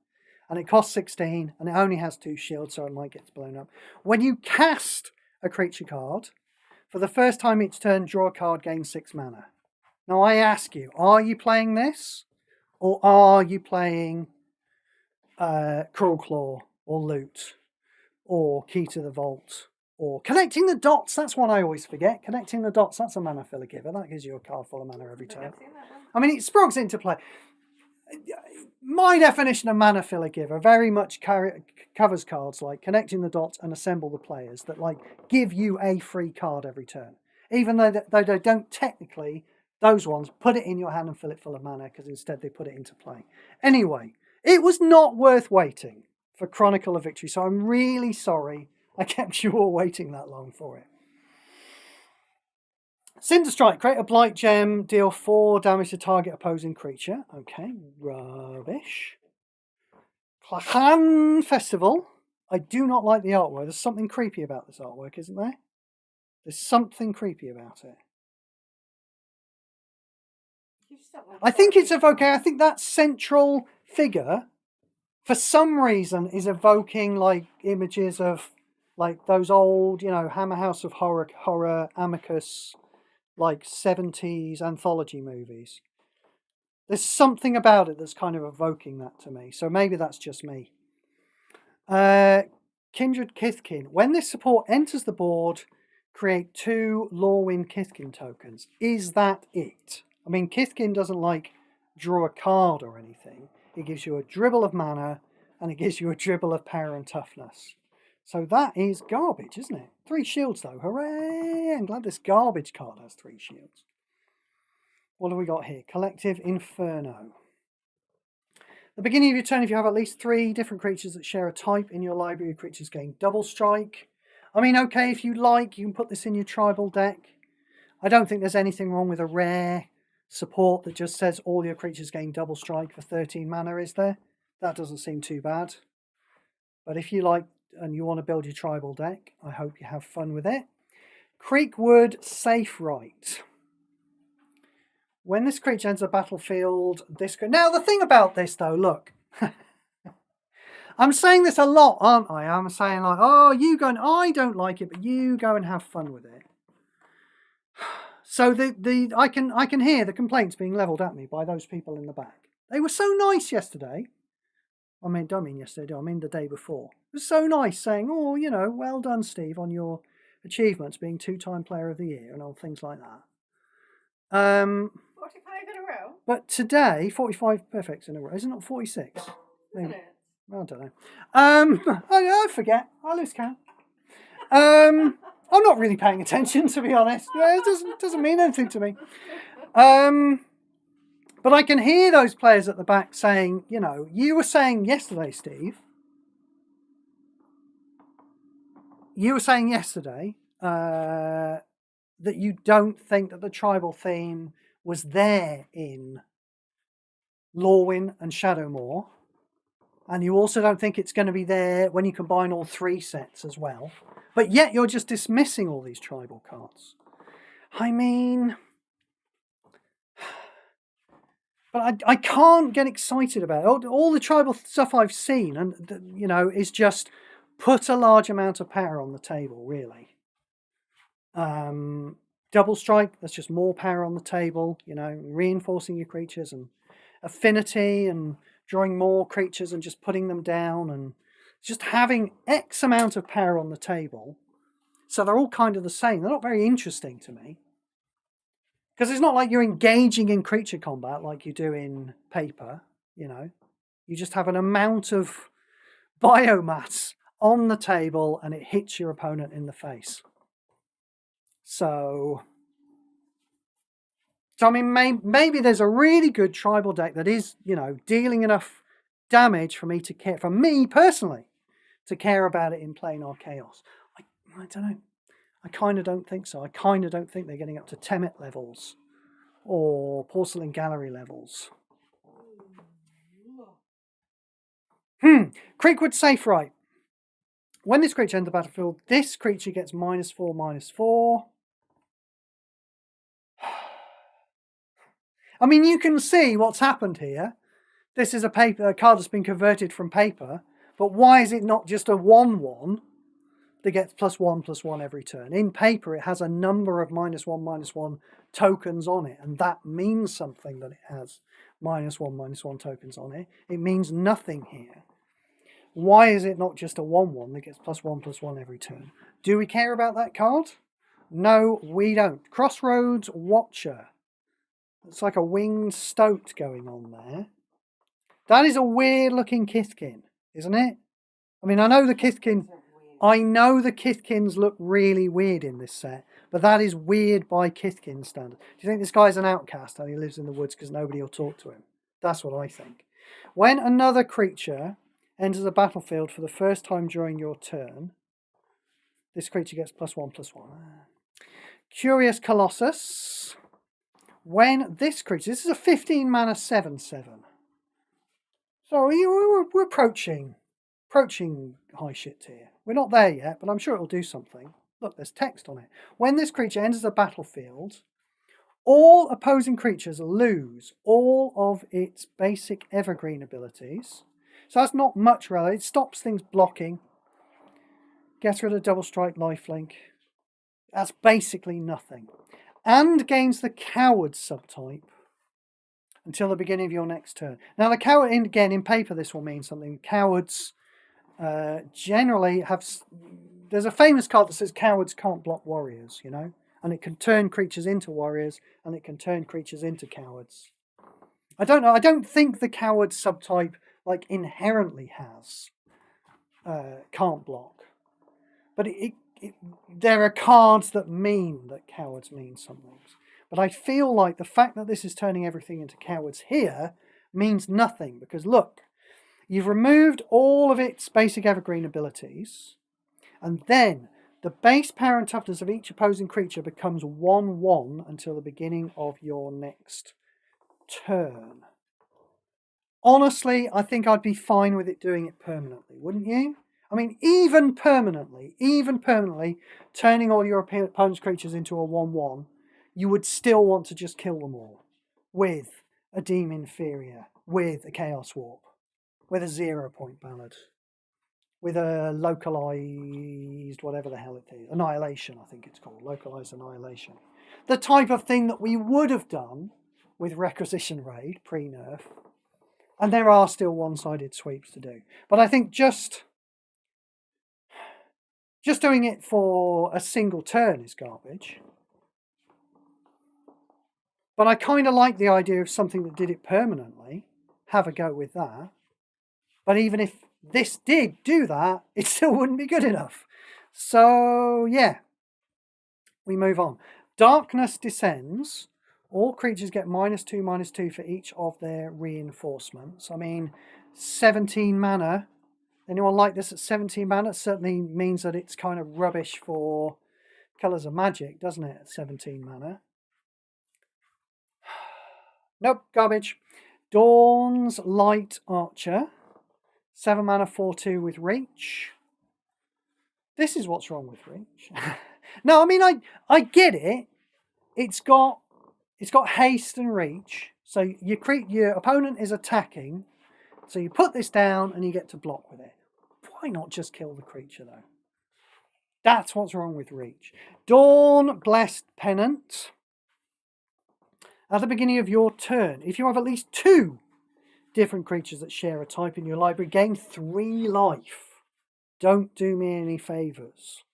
And it costs 16, and it only has 2 shields, so it might get blown up. When you cast a creature card, for the first time each turn, draw a card, gain 6 mana. Now I ask you, are you playing this? Or are you playing Cruel Claw, or Loot, or Key to the Vault, or Connecting the Dots? That's one I always forget. Connecting the Dots, that's a mana filler giver. That gives you a card full of mana every turn. I mean, it sprogs into play. My definition of mana filler giver very much covers cards like Connecting the Dots and Assemble the Players that like give you a free card every turn. Even though they don't technically, those ones, put it in your hand and fill it full of mana because instead they put it into play. Anyway, it was not worth waiting for Chronicle of Victory, so I'm really sorry I kept you all waiting that long for it. Cinder Strike, create a blight gem, deal 4 damage to target opposing creature. Okay, rubbish. Clachan Festival. I do not like the artwork. There's something creepy about this artwork, isn't there? There's something creepy about it. I think it's evoking, I think that central figure, for some reason, is evoking like images of like those old, you know, Hammer House of Horror, Amicus, like 70s anthology movies. There's something about it that's kind of evoking that to me. So maybe that's just me. Kindred Kithkin. When this support enters the board, create 2 Lorwyn Kithkin tokens. Is that it? I mean, Kithkin doesn't like draw a card or anything. It gives you a dribble of mana and it gives you a dribble of power and toughness. So that is garbage, isn't it? 3 shields though. Hooray! I'm glad this garbage card has 3 shields. What have we got here? Collective Inferno. At the beginning of your turn, if you have at least 3 different creatures that share a type in your library, your creatures gain double strike. I mean, okay, if you like, you can put this in your tribal deck. I don't think there's anything wrong with a rare support that just says all your creatures gain double strike for 13 mana, is there? That doesn't seem too bad. But if you like and you want to build your tribal deck, I hope you have fun with it. Creekwood Safe Right. When this creature enters the battlefield, this... Now, the thing about this, though, look. I'm saying this a lot, aren't I? I'm saying like, oh, you go and I don't like it, but you go and have fun with it. So I can hear the complaints being levelled at me by those people in the back. They were so nice yesterday. I mean, don't mean yesterday, I mean the day before. It was so nice saying, oh, you know, well done, Steve, on your achievements, being 2-time player of the year and all things like that. 45 in a row? But today, 45 perfects in a row. Is it not 46? Maybe. Isn't it? I don't know. I forget. I lose count. I'm not really paying attention, to be honest. It doesn't mean anything to me. But I can hear those players at the back saying, you know, you were saying yesterday, Steve. You were saying yesterday that you don't think that the tribal theme was there in Lorwyn and Shadowmoor. And you also don't think it's going to be there when you combine all 3 sets as well. But yet you're just dismissing all these tribal cards. I mean... But I can't get excited about it. All the tribal stuff I've seen, and you know, is just put a large amount of power on the table, really. Double strike, that's just more power on the table, you know, reinforcing your creatures, and affinity, and drawing more creatures and just putting them down, and just having X amount of power on the table. So they're all kind of the same. They're not very interesting to me. Because it's not like you're engaging in creature combat like you do in paper, you know. You just have an amount of biomass on the table and it hits your opponent in the face. So I mean, maybe there's a really good tribal deck that is, you know, dealing enough damage for me to care, for me personally, to care about it in Planar Chaos. I don't know. I kind of don't think so. I kind of don't think they're getting up to Temet levels or Porcelain Gallery levels. Creekwood Safe Right. When this creature enters the battlefield, this creature gets -4/-4. I mean, you can see what's happened here. This is a card that's been converted from paper, but why is it not just a 1/1 that gets +1/+1 every turn? In paper, it has a number of -1/-1 tokens on it, and that means something that it has -1/-1 tokens on it. It means nothing here. Why is it not just a 1/1 that gets +1/+1 every turn? Do we care about that card? No, we don't. Crossroads Watcher. It's like a winged stoat going on there. That is a weird looking Kithkin, isn't it? I mean, I know the Kithkins look really weird in this set, but that is weird by Kithkin standard. Do you think this guy's an outcast and he lives in the woods because nobody will talk to him? That's what I think. When another creature enters the battlefield for the first time during your turn, this creature gets +1/+1. Curious Colossus. When this creature, this is a 15 mana 7/7. So we're approaching high shit tier. We're not there yet, but I'm sure it'll do something. Look, there's text on it. When this creature enters the battlefield, all opposing creatures lose all of its basic evergreen abilities. So that's not much, really. It stops things blocking. Gets rid of double strike, lifelink. That's basically nothing. And gains the coward subtype until the beginning of your next turn. Now, the coward, again, in paper, this will mean something. Cowards generally have... There's a famous card that says cowards can't block warriors, you know? And it can turn creatures into warriors, and it can turn creatures into cowards. I don't know. I don't think the coward subtype, like, inherently has can't block. But there are cards that mean that cowards mean something. But I feel like the fact that this is turning everything into cowards here means nothing. Because look, you've removed all of its basic evergreen abilities, and then the base power and toughness of each opposing creature becomes 1/1 until the beginning of your next turn. Honestly, I think I'd be fine with it doing it permanently, wouldn't you? I mean, even permanently, turning all your opponent's creatures into a 1/1, you would still want to just kill them all with a Deem Inferior, with a Chaos Warp, with a 0-point ballad, with a localized, whatever the hell it is, Annihilation, I think it's called, localized Annihilation. The type of thing that we would have done with Requisition Raid, pre-nerf, and there are still one-sided sweeps to do. But I think just doing it for a single turn is garbage. But I kind of like the idea of something that did it permanently. Have a go with that. But even if this did do that, it still wouldn't be good enough. So, yeah. We move on. Darkness Descends. All creatures get -2/-2 for each of their reinforcements. I mean, 17 mana. Anyone like this at 17 mana? It certainly means that it's kind of rubbish for Colours of Magic, doesn't it, at 17 mana? Nope, garbage. Dawn's Light Archer. 7 mana, 4/2 with reach. This is what's wrong with reach. No, I mean, I get it. It's got haste and reach. So your opponent is attacking. So you put this down and you get to block with it. Why not just kill the creature, though? That's what's wrong with reach. Dawn Blessed Pennant. At the beginning of your turn, if you have at least 2 different creatures that share a type in your library, gain 3 life. Don't do me any favours.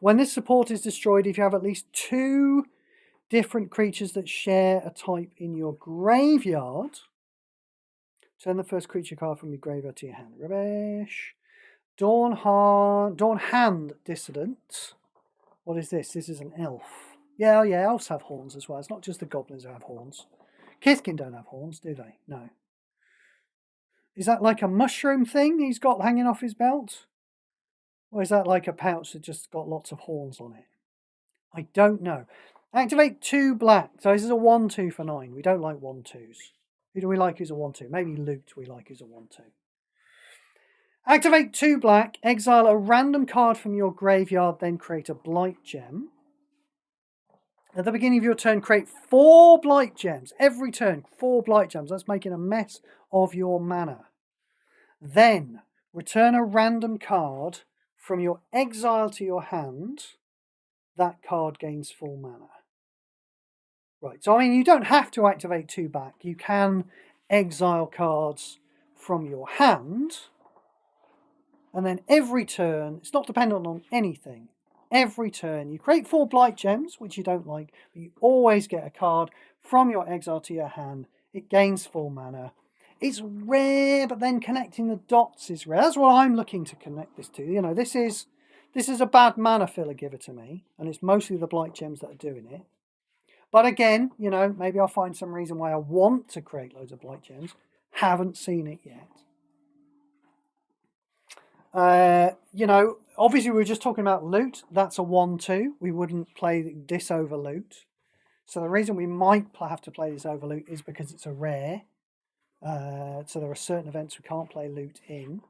When this support is destroyed, if you have at least 2 different creatures that share a type in your graveyard, turn the first creature card from your graveyard to your hand. Rubbish. Dawn Hand Dissident. What is this? This is an elf. Yeah, elves have horns as well. It's not just the goblins who have horns. Kithkin don't have horns, do they? No. Is that like a mushroom thing he's got hanging off his belt? Or is that like a pouch that just got lots of horns on it? I don't know. Activate 2 black. So this is a 1/2 for 9. We don't like 1/2s. Who do we like who's a 1/2? Maybe Loot we like who's a 1/2. Activate 2 black. Exile a random card from your graveyard, then create a Blight Gem. At the beginning of your turn, create 4 Blight Gems. Every turn, 4 Blight Gems. That's making a mess of your mana. Then, return a random card from your exile to your hand. That card gains full mana. Right, so I mean, you don't have to activate 2 back. You can exile cards from your hand. And then every turn, it's not dependent on anything. Every turn, you create 4 Blight Gems, which you don't like, but you always get a card from your exile to your hand. It gains full mana. It's rare, but then connecting the dots is rare. That's what I'm looking to connect this to. You know, this is a bad mana filler giver to me, and it's mostly the Blight Gems that are doing it. But again, you know, maybe I'll find some reason why I want to create loads of Blight Gems. Haven't seen it yet. You know, obviously we were just talking about loot. That's a 1/2. We wouldn't play this over loot. So the reason we might have to play this over loot is because it's a rare. So there are certain events we can't play loot in.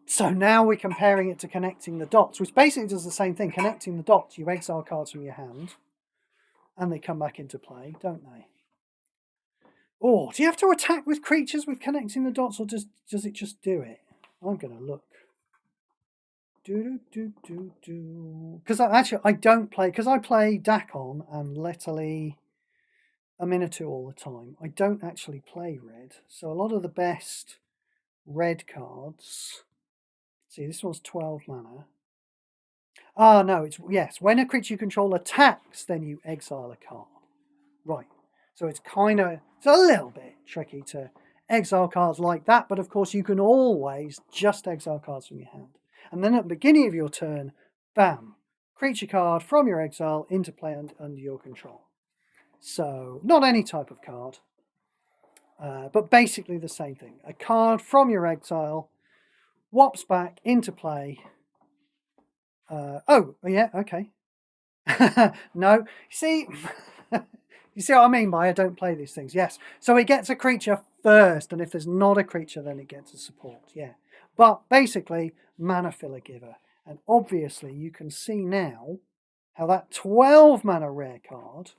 So now we're comparing it to connecting the dots, which basically does the same thing. Connecting the dots, you exile cards from your hand, and they come back into play, don't they? Oh, do you have to attack with creatures with connecting the dots, or does it just do it? I'm going to look. Because I don't play, because I play Dakon and literally a Minotaur all the time. I don't actually play red, so a lot of the best red cards. See, this one's 12 mana. Ah, no, yes. When a creature you control attacks, then you exile a card. Right. So it's a little bit tricky to exile cards like that, but of course you can always just exile cards from your hand. And then at the beginning of your turn, bam, creature card from your exile into play under your control. So not any type of card, but basically the same thing. A card from your exile whops back into play. Oh, yeah, okay. No, see, you see what I mean by I don't play these things. Yes, so it gets a creature first, and if there's not a creature, then it gets a support. Yeah, but basically, mana filler giver. And obviously, you can see now how that 12 mana rare card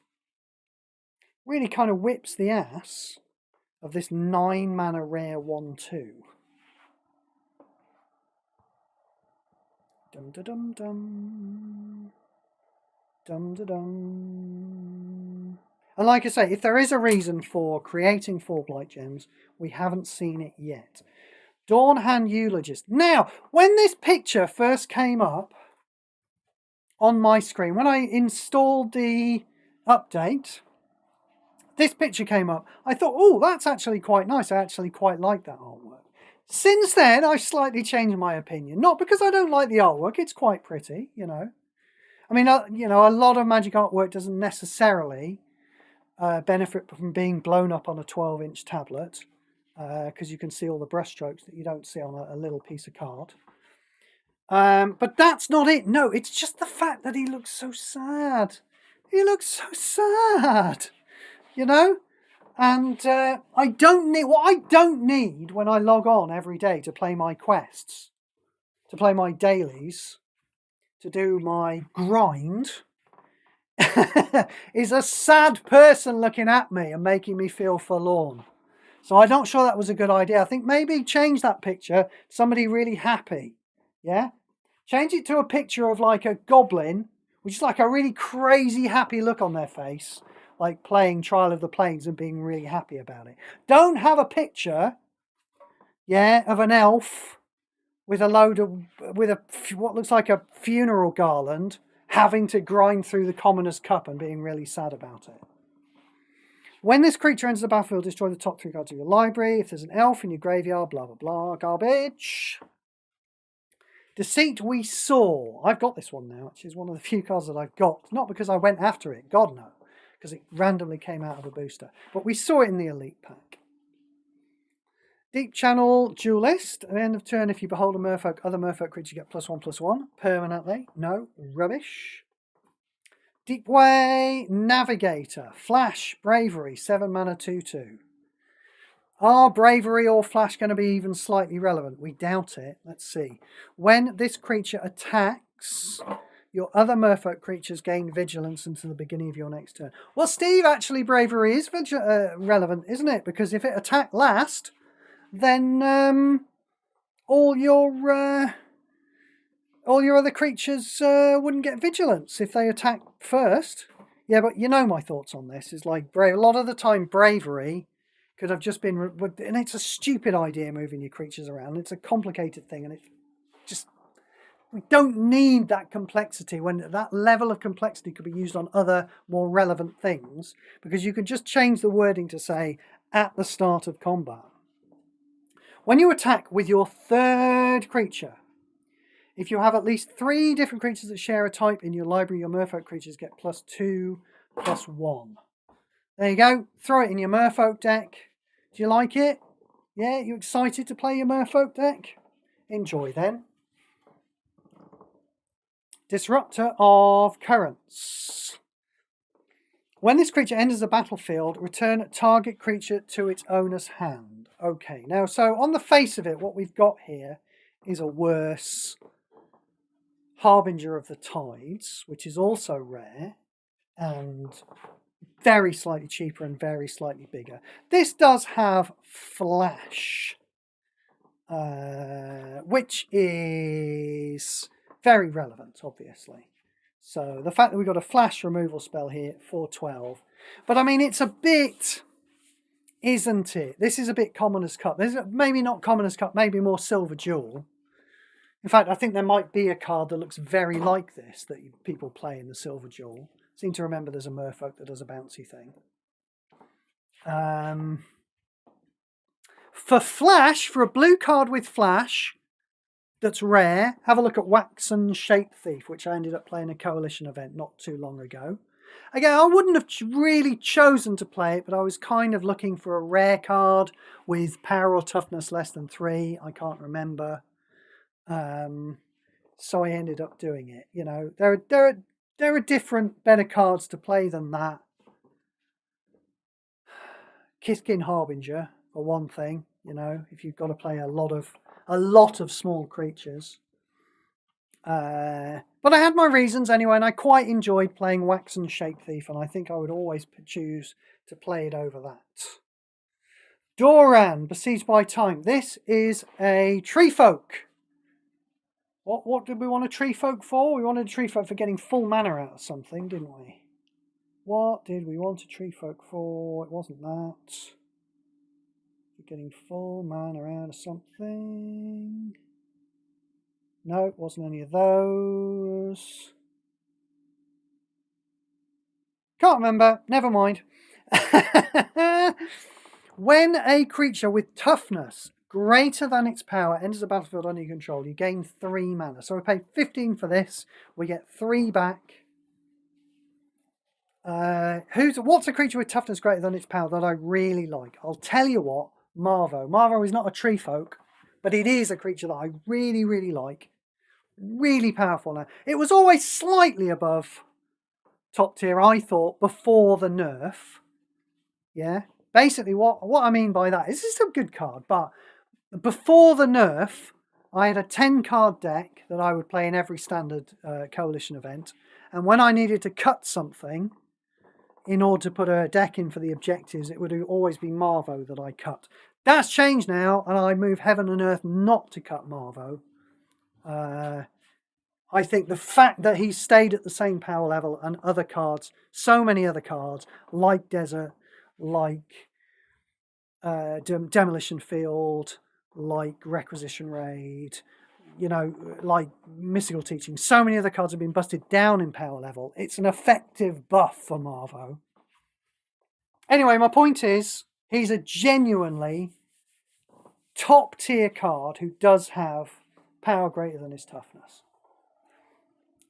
really kind of whips the ass of this 9 mana rare 1/2. Dum da dum dum. Dum da dum. And like I say, if there is a reason for creating 4 Blight Gems, we haven't seen it yet. Dawnhand Eulogist. Now, when this picture first came up on my screen, when I installed the update, this picture came up. I thought, oh, that's actually quite nice. I actually quite like that artwork. Since then, I've slightly changed my opinion. Not because I don't like the artwork. It's quite pretty, you know. I mean, you know, a lot of Magic artwork doesn't necessarily benefit from being blown up on a 12-inch tablet, because you can see all the brushstrokes that you don't see on a little piece of card. But that's not it. No, it's just the fact that he looks so sad. He looks so sad, you know? And I don't need when I log on every day to play my quests, to play my dailies, to do my grind, is a sad person looking at me and making me feel forlorn. So I'm not sure that was a good idea. I think maybe change that picture, somebody really happy. Yeah? Change it to a picture of like a goblin, which is like a really crazy happy look on their face, like playing Trial of the Plains and being really happy about it. Don't have a picture, yeah, of an elf with what looks like a funeral garland, having to grind through the Commoner's Cup and being really sad about it. When this creature enters the battlefield, destroy the top 3 cards of your library. If there's an elf in your graveyard, blah, blah, blah, garbage. Deceit We Saw. I've got this one now, which is one of the few cards that I've got. Not because I went after it, God no, because it randomly came out of a booster. But we saw it in the Elite Pack. Deep Channel Duelist. At the end of turn, if you behold a merfolk, other merfolk creature get +1/+1 permanently. No, rubbish. Deep Way Navigator. Flash, Bravery, 7 mana 2/2. Are Bravery or Flash going to be even slightly relevant? We doubt it. Let's see. When this creature attacks, your other merfolk creatures gain vigilance until the beginning of your next turn. Well, Steve, actually Bravery is relevant, isn't it? Because if it attacked last, then all your other creatures wouldn't get vigilance if they attack first. Yeah, but you know my thoughts on this is like a lot of the time Bravery could have just been, and it's a stupid idea moving your creatures around. It's a complicated thing, and it's just, we don't need that complexity when that level of complexity could be used on other more relevant things, because you could just change the wording to say at the start of combat. When you attack with your 3rd creature, if you have at least 3 different creatures that share a type in your library, your merfolk creatures get +2/+1. There you go. Throw it in your merfolk deck. Do you like it? Yeah, you excited to play your merfolk deck? Enjoy then. Disruptor of Currents. When this creature enters the battlefield, return target creature to its owner's hand. Okay, now so on the face of it, what we've got here is a worse Harbinger of the Tides, which is also rare and very slightly cheaper and very slightly bigger. This does have Flash, which is very relevant, obviously. So the fact that we've got a Flash removal spell here for 12. But I mean, it's a bit, isn't it? This is a bit Commoner's Cup. This is maybe not Commoner's Cup, maybe more Silver Jewel. In fact, I think there might be a card that looks very like this that people play in the Silver Jewel. I seem to remember there's a Merfolk that does a bouncy thing. For Flash, for a blue card with Flash that's rare, have a look at Waxen Shape Thief, which I ended up playing a coalition event not too long ago. Again, I wouldn't have really chosen to play it, but I was kind of looking for a rare card with power or toughness less than 3. I can't remember. So I ended up doing it. You know, there are different, better cards to play than that. Kiskin Harbinger, for one thing. You know, if you've got to play a lot of small creatures. But I had my reasons anyway, and I quite enjoyed playing Waxen Shape Thief, and I think I would always choose to play it over that. Doran, Besieged by Time. This is a Tree Folk. What did we want a Tree Folk for? We wanted a Tree Folk for getting full mana out of something, didn't we? What did we want a Tree Folk for? It wasn't that. Getting full mana out of something. No, it wasn't any of those. Can't remember. Never mind. When a creature with toughness greater than its power enters the battlefield under your control, you gain 3 mana. So we paid 15 for this. We get 3 back. What's a creature with toughness greater than its power that I really like? I'll tell you what. Marvo. Marvo is not a tree folk, but it is a creature that I really, really like. Really powerful now. It was always slightly above top tier, I thought, before the nerf. Yeah. Basically, what I mean by that is this is a good card, but before the nerf, I had a 10-card deck that I would play in every standard coalition event. And when I needed to cut something, in order to put a deck in for the objectives, it would always be Marvo that I cut. That's changed now, and I move heaven and earth not to cut Marvo. I think the fact that he stayed at the same power level and other cards, so many other cards, like Desert, like Demolition Field, like Requisition Raid, you know, like Mystical Teaching. So many other cards have been busted down in power level. It's an effective buff for Marvo. Anyway, my point is, he's a genuinely top tier card who does have power greater than his toughness.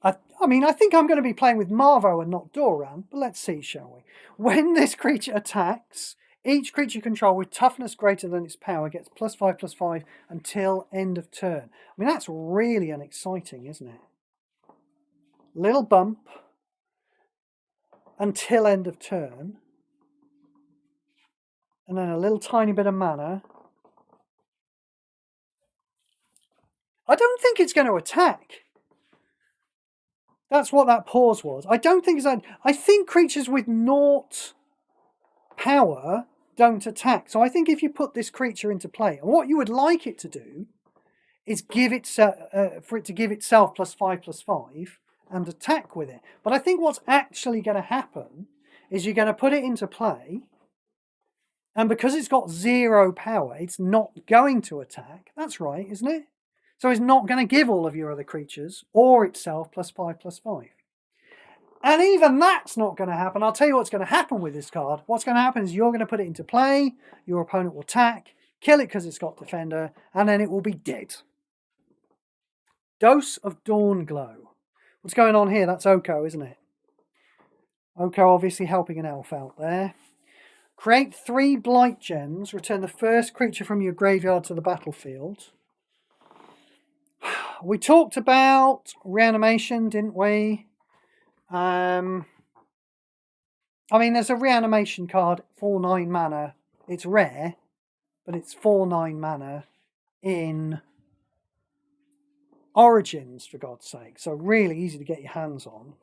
I mean, I think I'm going to be playing with Marvo and not Doran, but let's see, shall we? When this creature attacks, each creature you control with toughness greater than its power gets +5/+5 until end of turn. I mean, that's really unexciting, isn't it? Little bump until end of turn. And then a little tiny bit of mana. I don't think it's going to attack. That's what that pause was. I don't think it's... I think creatures with 0 power don't attack. So I think if you put this creature into play, and what you would like it to do is give it for it to give itself +5/+5 and attack with it. But I think what's actually going to happen is you're going to put it into play, and because it's got 0 power, it's not going to attack. That's right, isn't it? So it's not going to give all of your other creatures or itself +5/+5. And even that's not going to happen. I'll tell you what's going to happen with this card. What's going to happen is you're going to put it into play, your opponent will attack, kill it because it's got Defender, and then it will be dead. Dose of Dawnglow. What's going on here? That's Oko, isn't it? Oko obviously helping an elf out there. Create 3 Blight Gems. Return the first creature from your graveyard to the battlefield. We talked about reanimation, didn't we? I mean, there's a reanimation card, 4/9 mana. It's rare, but it's 4/9 mana in Origins, for God's sake. So really easy to get your hands on.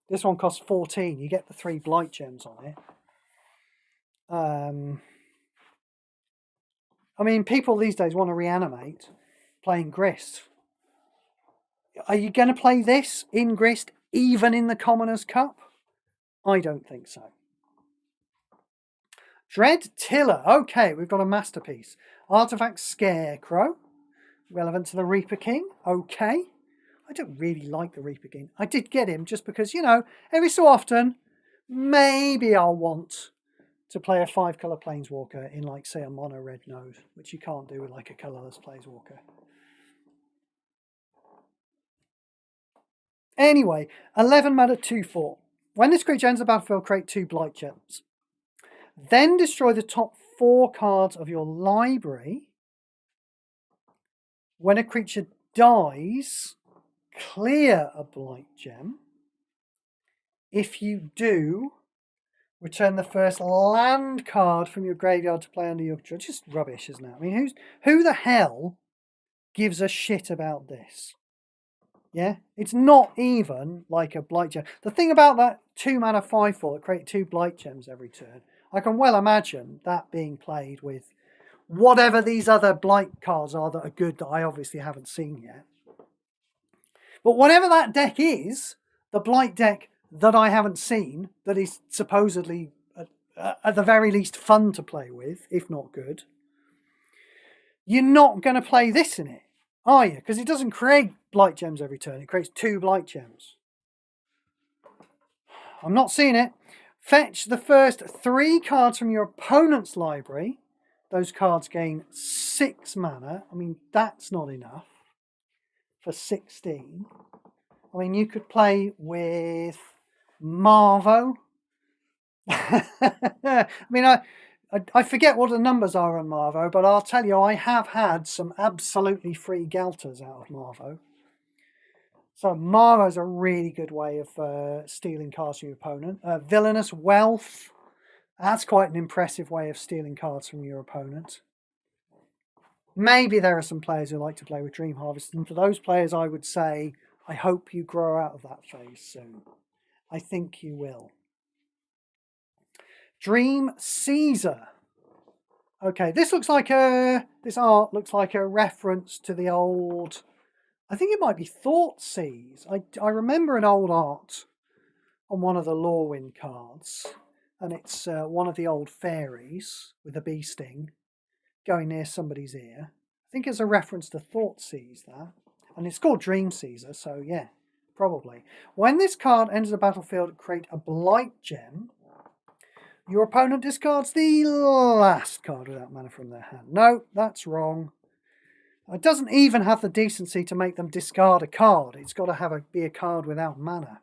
This one costs 14. You get the 3 blight gems on it. I mean, people these days want to reanimate playing Grist. Are you going to play this in Grist, even in the Commoners' Cup? I don't think so. Dread Tiller. Okay, we've got a masterpiece. Artifact Scarecrow. Relevant to the Reaper King. Okay. I don't really like the Reaper King. I did get him just because, you know, every so often, maybe I'll want to play a 5-colour Planeswalker in, like, say, a mono red node, which you can't do with, like, a colourless Planeswalker. Anyway, 11 mana 2/4. When this creature enters the battlefield, create 2 blight gems. Then destroy the top 4 cards of your library. When a creature dies, clear a blight gem. If you do, return the first land card from your graveyard to play under your control. Just rubbish, isn't it? I mean, who the hell gives a shit about this? Yeah, it's not even like a blight gem. The thing about that 2 mana 5/4 that create 2 blight gems every turn, I can well imagine that being played with whatever these other blight cards are that are good that I obviously haven't seen yet. But whatever that deck is, the blight deck that I haven't seen, that is supposedly at the very least fun to play with, if not good, you're not going to play this in it, are you? Because it doesn't create blight gems every turn. It creates 2 blight gems. I'm not seeing it. Fetch the first 3 cards from your opponent's library. Those cards gain 6 mana. I mean, that's not enough for 16. I mean, you could play with Marvo. I mean, I forget what the numbers are on Marvo, but I'll tell you, I have had some absolutely free Galters out of Marvo. So Marvo's a really good way of stealing cards from your opponent. Villainous Wealth. That's quite an impressive way of stealing cards from your opponent. Maybe there are some players who like to play with Dream Harvest, and for those players I would say, I hope you grow out of that phase soon. I think you will. Dream Caesar. Okay, this art looks like a reference to the old, I think it might be Thoughtseize. I remember an old art on one of the Lorwyn cards, and it's one of the old fairies with a bee sting going near somebody's ear. I think it's a reference to Thoughtseize, that. And it's called Dream Caesar, so yeah, probably. When this card enters the battlefield, create a blight gem. Your opponent discards the last card without mana from their hand. No, that's wrong. It doesn't even have the decency to make them discard a card. It's got to be a card without mana.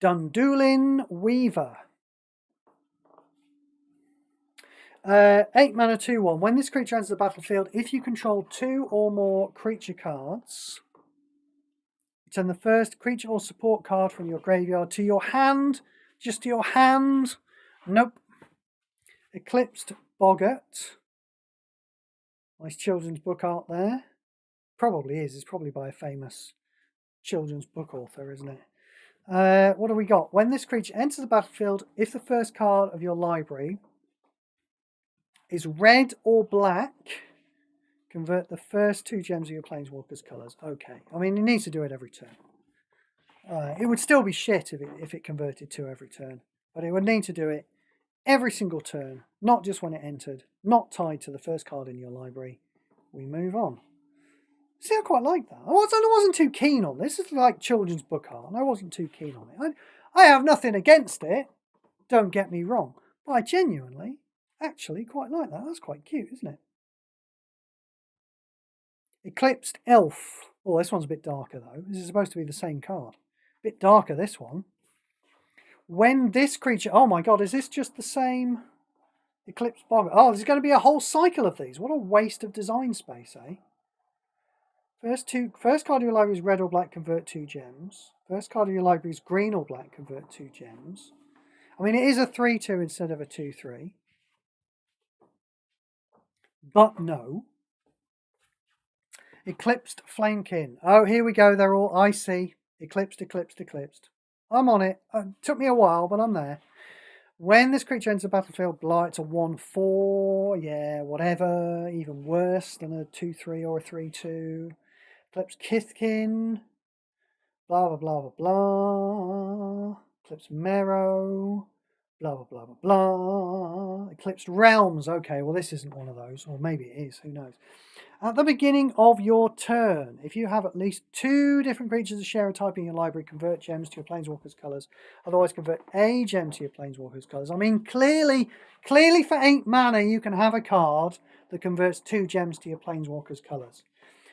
Dundulin Weaver. 8 mana 2/1. When this creature enters the battlefield, if you control 2 or more creature cards, return the first creature or support card from your graveyard to your hand. Just to your hand. Nope. Eclipsed Boggart. Nice children's book art there. Probably is. It's probably by a famous children's book author, isn't it? What do we got? When this creature enters the battlefield, if the first card of your library is red or black, convert the first 2 gems of your Planeswalker's colours. Okay. I mean, it needs to do it every turn. It would still be shit if it converted 2 every turn, but it would need to do it every single turn, not just when it entered, not tied to the first card in your library. We move on. See, I quite like that. I wasn't too keen on this. It's like children's book art, and I wasn't too keen on it. I have nothing against it, don't get me wrong, but I genuinely, actually quite like that. That's quite cute, isn't it? Eclipsed Elf. Oh, this one's a bit darker, though. This is supposed to be the same card. Bit darker, this one. When this creature... Oh my god, is this just the same Eclipse Boggart? Oh, there's going to be a whole cycle of these. What a waste of design space, eh? First card of your library is red or black, convert 2 gems. First card of your library is green or black, convert 2 gems. I mean, it is a 3-2 instead of a 2-3. But no. Eclipsed Flamekin. Oh, here we go. They're all icy. Eclipsed, eclipsed, eclipsed. I'm on it. It took me a while, but I'm there. When this creature enters the battlefield, blah, it's a 1-4. Yeah, whatever. Even worse than a 2-3 or a 3-2. Eclipse Kithkin. Blah, blah, blah, blah, blah. Eclipse Marrow. Blah, blah, blah, blah, blah. Eclipsed Realms. Okay, well, this isn't one of those. Or maybe it is. Who knows? At the beginning of your turn, if you have at least 2 different creatures that share a type in your library, convert gems to your Planeswalker's colours. Otherwise, convert a gem to your Planeswalker's colours. I mean, clearly for 8 mana, you can have a card that converts 2 gems to your Planeswalker's colours.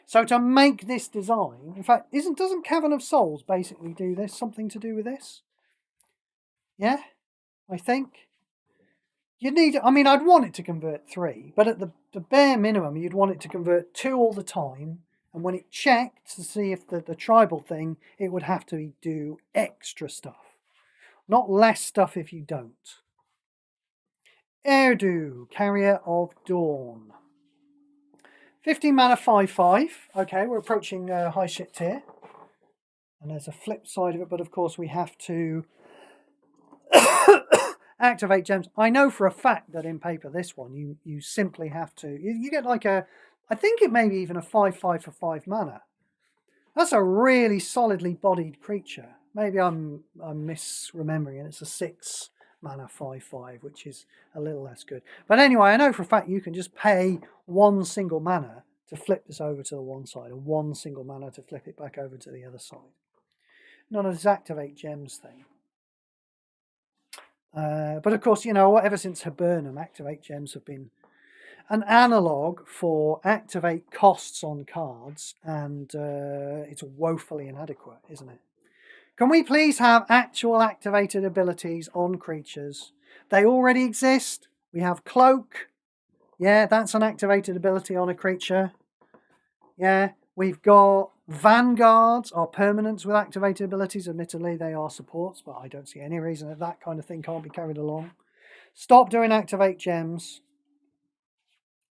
So to make this design, in fact, doesn't Cavern of Souls basically do this? Something to do with this? Yeah, I think. You'd need, I mean, I'd want it to convert 3, but at the bare minimum, you'd want it to convert 2 all the time. And when it checked to see if the tribal thing, it would have to do extra stuff. Not less stuff if you don't. Erdu, Carrier of Dawn. 15 mana, 5/5. Okay, we're approaching high shit tier. And there's a flip side of it, but of course we have to activate gems. I know for a fact that in paper, this one, you simply have to, you get like a, I think it may be even a 5/5 for 5 mana. That's a really solidly bodied creature. Maybe I'm misremembering it. It's a 6 mana 5/5, which is a little less good. But anyway, I know for a fact you can just pay 1 single mana to flip this over to the one side, and 1 single mana to flip it back over to the other side. Not a activate gems thing. But of course, you know, ever since Hibernum, activate gems have been an analogue for activate costs on cards, and it's woefully inadequate, isn't it? Can we please have actual activated abilities on creatures? They already exist. We have Cloak. Yeah, that's an activated ability on a creature. Yeah, we've got Vanguards are permanents with activated abilities. Admittedly, they are supports, but I don't see any reason that that kind of thing can't be carried along. Stop doing activate gems.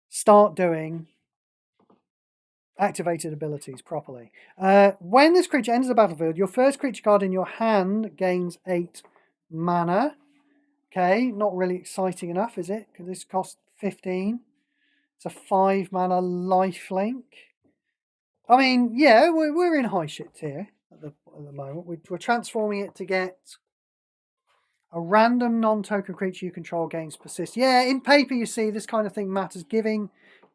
Start doing activated abilities properly. When this creature enters the battlefield, your first creature card in your hand gains 8 mana. Okay, not really exciting enough, is it? Because this costs 15. It's a 5 mana lifelink. I mean, yeah, we're in high shit tier at the moment. We're transforming it to get a random non-token creature you control gains persist. Yeah, in paper, you see, this kind of thing matters. Giving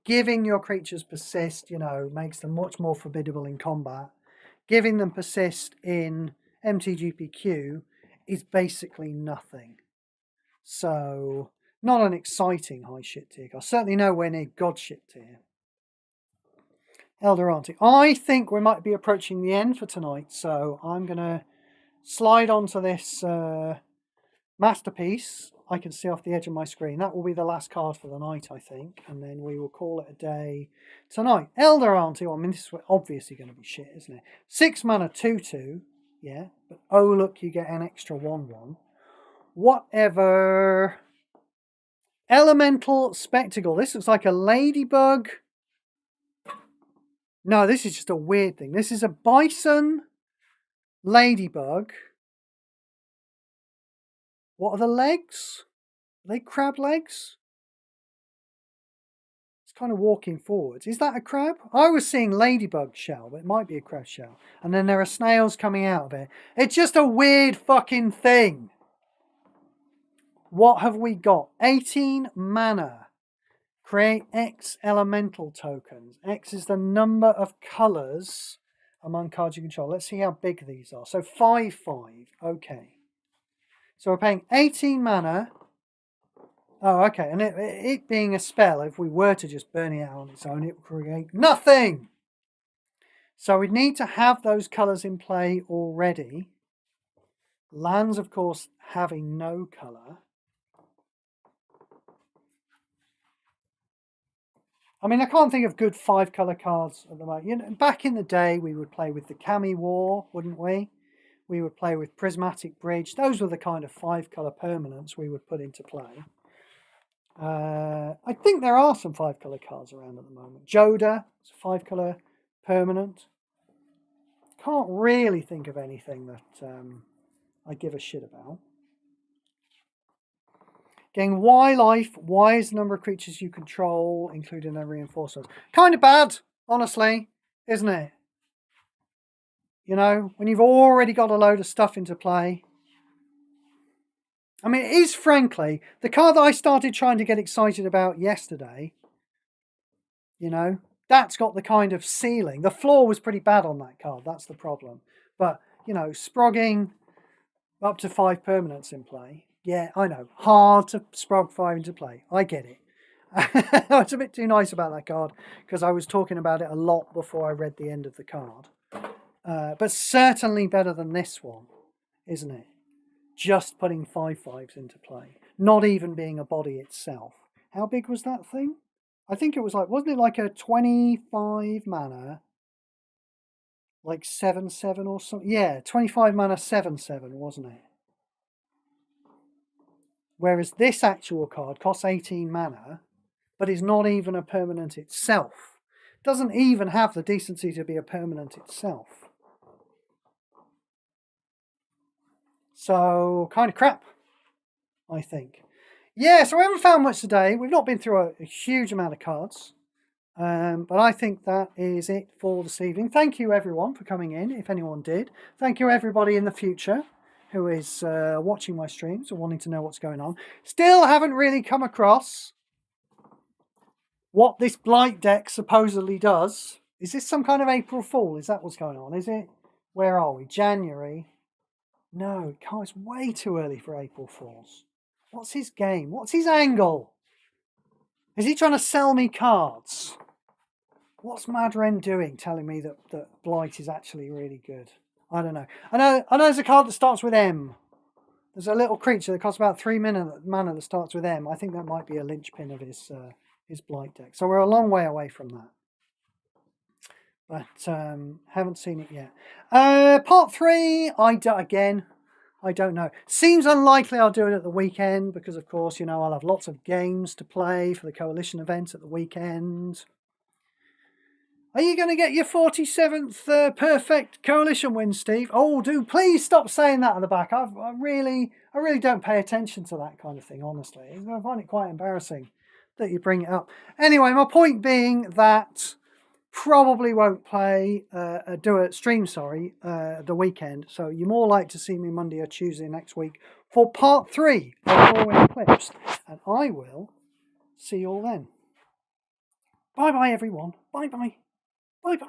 your creatures persist, you know, makes them much more formidable in combat. Giving them persist in MTGPQ is basically nothing. So, not an exciting high shit tier. Certainly nowhere near god shit tier. Elder Auntie. I think we might be approaching the end for tonight, so I'm going to slide onto this masterpiece. I can see off the edge of my screen. That will be the last card for the night, I think, and then we will call it a day tonight. Elder Auntie. Well, I mean, this is obviously going to be shit, isn't it? 6 mana 2/2. Yeah, but oh look, you get an extra 1/1. Whatever. Elemental Spectacle. This looks like a ladybug. No, this is just a weird thing. This is a bison ladybug. What are the legs? Are they crab legs? It's kind of walking forwards. Is that a crab? I was seeing ladybug shell, but it might be a crab shell. And then there are snails coming out of it. It's just a weird fucking thing. What have we got? 18 mana. Create X elemental tokens. X is the number of colours among cards you control. Let's see how big these are. So 5/5. Okay. So we're paying 18 mana. Oh, okay. And it being a spell, if we were to just burn it out on its own, it would create nothing. So we'd need to have those colours in play already. Lands, of course, having no colour. I mean, I can't think of good 5-colour cards at the moment. You know, back in the day, we would play with the Cami War, wouldn't we? We would play with Prismatic Bridge. Those were the kind of 5-colour permanents we would put into play. I think there are some 5-colour cards around at the moment. Joda, it's a 5-colour permanent. Can't really think of anything that I give a shit about. Getting Y life, Y is the number of creatures you control, including their reinforcements. Kind of bad, honestly, isn't it? You know, when you've already got a load of stuff into play. I mean, it is, frankly, the card that I started trying to get excited about yesterday, you know, that's got the kind of ceiling. The floor was pretty bad on that card, that's the problem. But, you know, sprogging up to 5 permanents in play. Yeah, I know, hard to sprog 5 into play. I get it. I was a bit too nice about that card because I was talking about it a lot before I read the end of the card. But certainly better than this one, isn't it? Just putting 5/5s into play, not even being a body itself. How big was that thing? I think it was like, wasn't it like a 25 mana, like 7/7 or something? Yeah, 25 mana 7/7, wasn't it? Whereas this actual card costs 18 mana, but is not even a permanent itself. Doesn't even have the decency to be a permanent itself. So, kind of crap, I think. Yeah, so we haven't found much today. We've not been through a huge amount of cards. But I think that is it for this evening. Thank you, everyone, for coming in, if anyone did. Thank you, everybody in the future who is watching my streams or wanting to know what's going on. Still haven't really come across what this Blight deck supposedly does. Is this some kind of April Fool? Is that what's going on? Is it? Where are we? January? No, it's way too early for April Fools. What's his game? What's his angle? Is he trying to sell me cards? What's Madren doing telling me that Blight is actually really good? I don't know. I know there's a card that starts with M. There's a little creature that costs about 3 mana that starts with M. I think that might be a linchpin of his Blight deck. So we're a long way away from that. But haven't seen it yet. Part 3, I don't know. Seems unlikely I'll do it at the weekend because, of course, you know, I'll have lots of games to play for the Coalition event at the weekend. Are you going to get your 47th perfect Coalition win, Steve? Oh, please stop saying that at the back. I really don't pay attention to that kind of thing, honestly. I find it quite embarrassing that you bring it up. Anyway, my point being that probably won't do a stream, the weekend. So you're more likely to see me Monday or Tuesday next week for part 3 of Lorwyn Eclipsed. And I will see you all then. Bye-bye, everyone. Bye-bye. Bye-bye.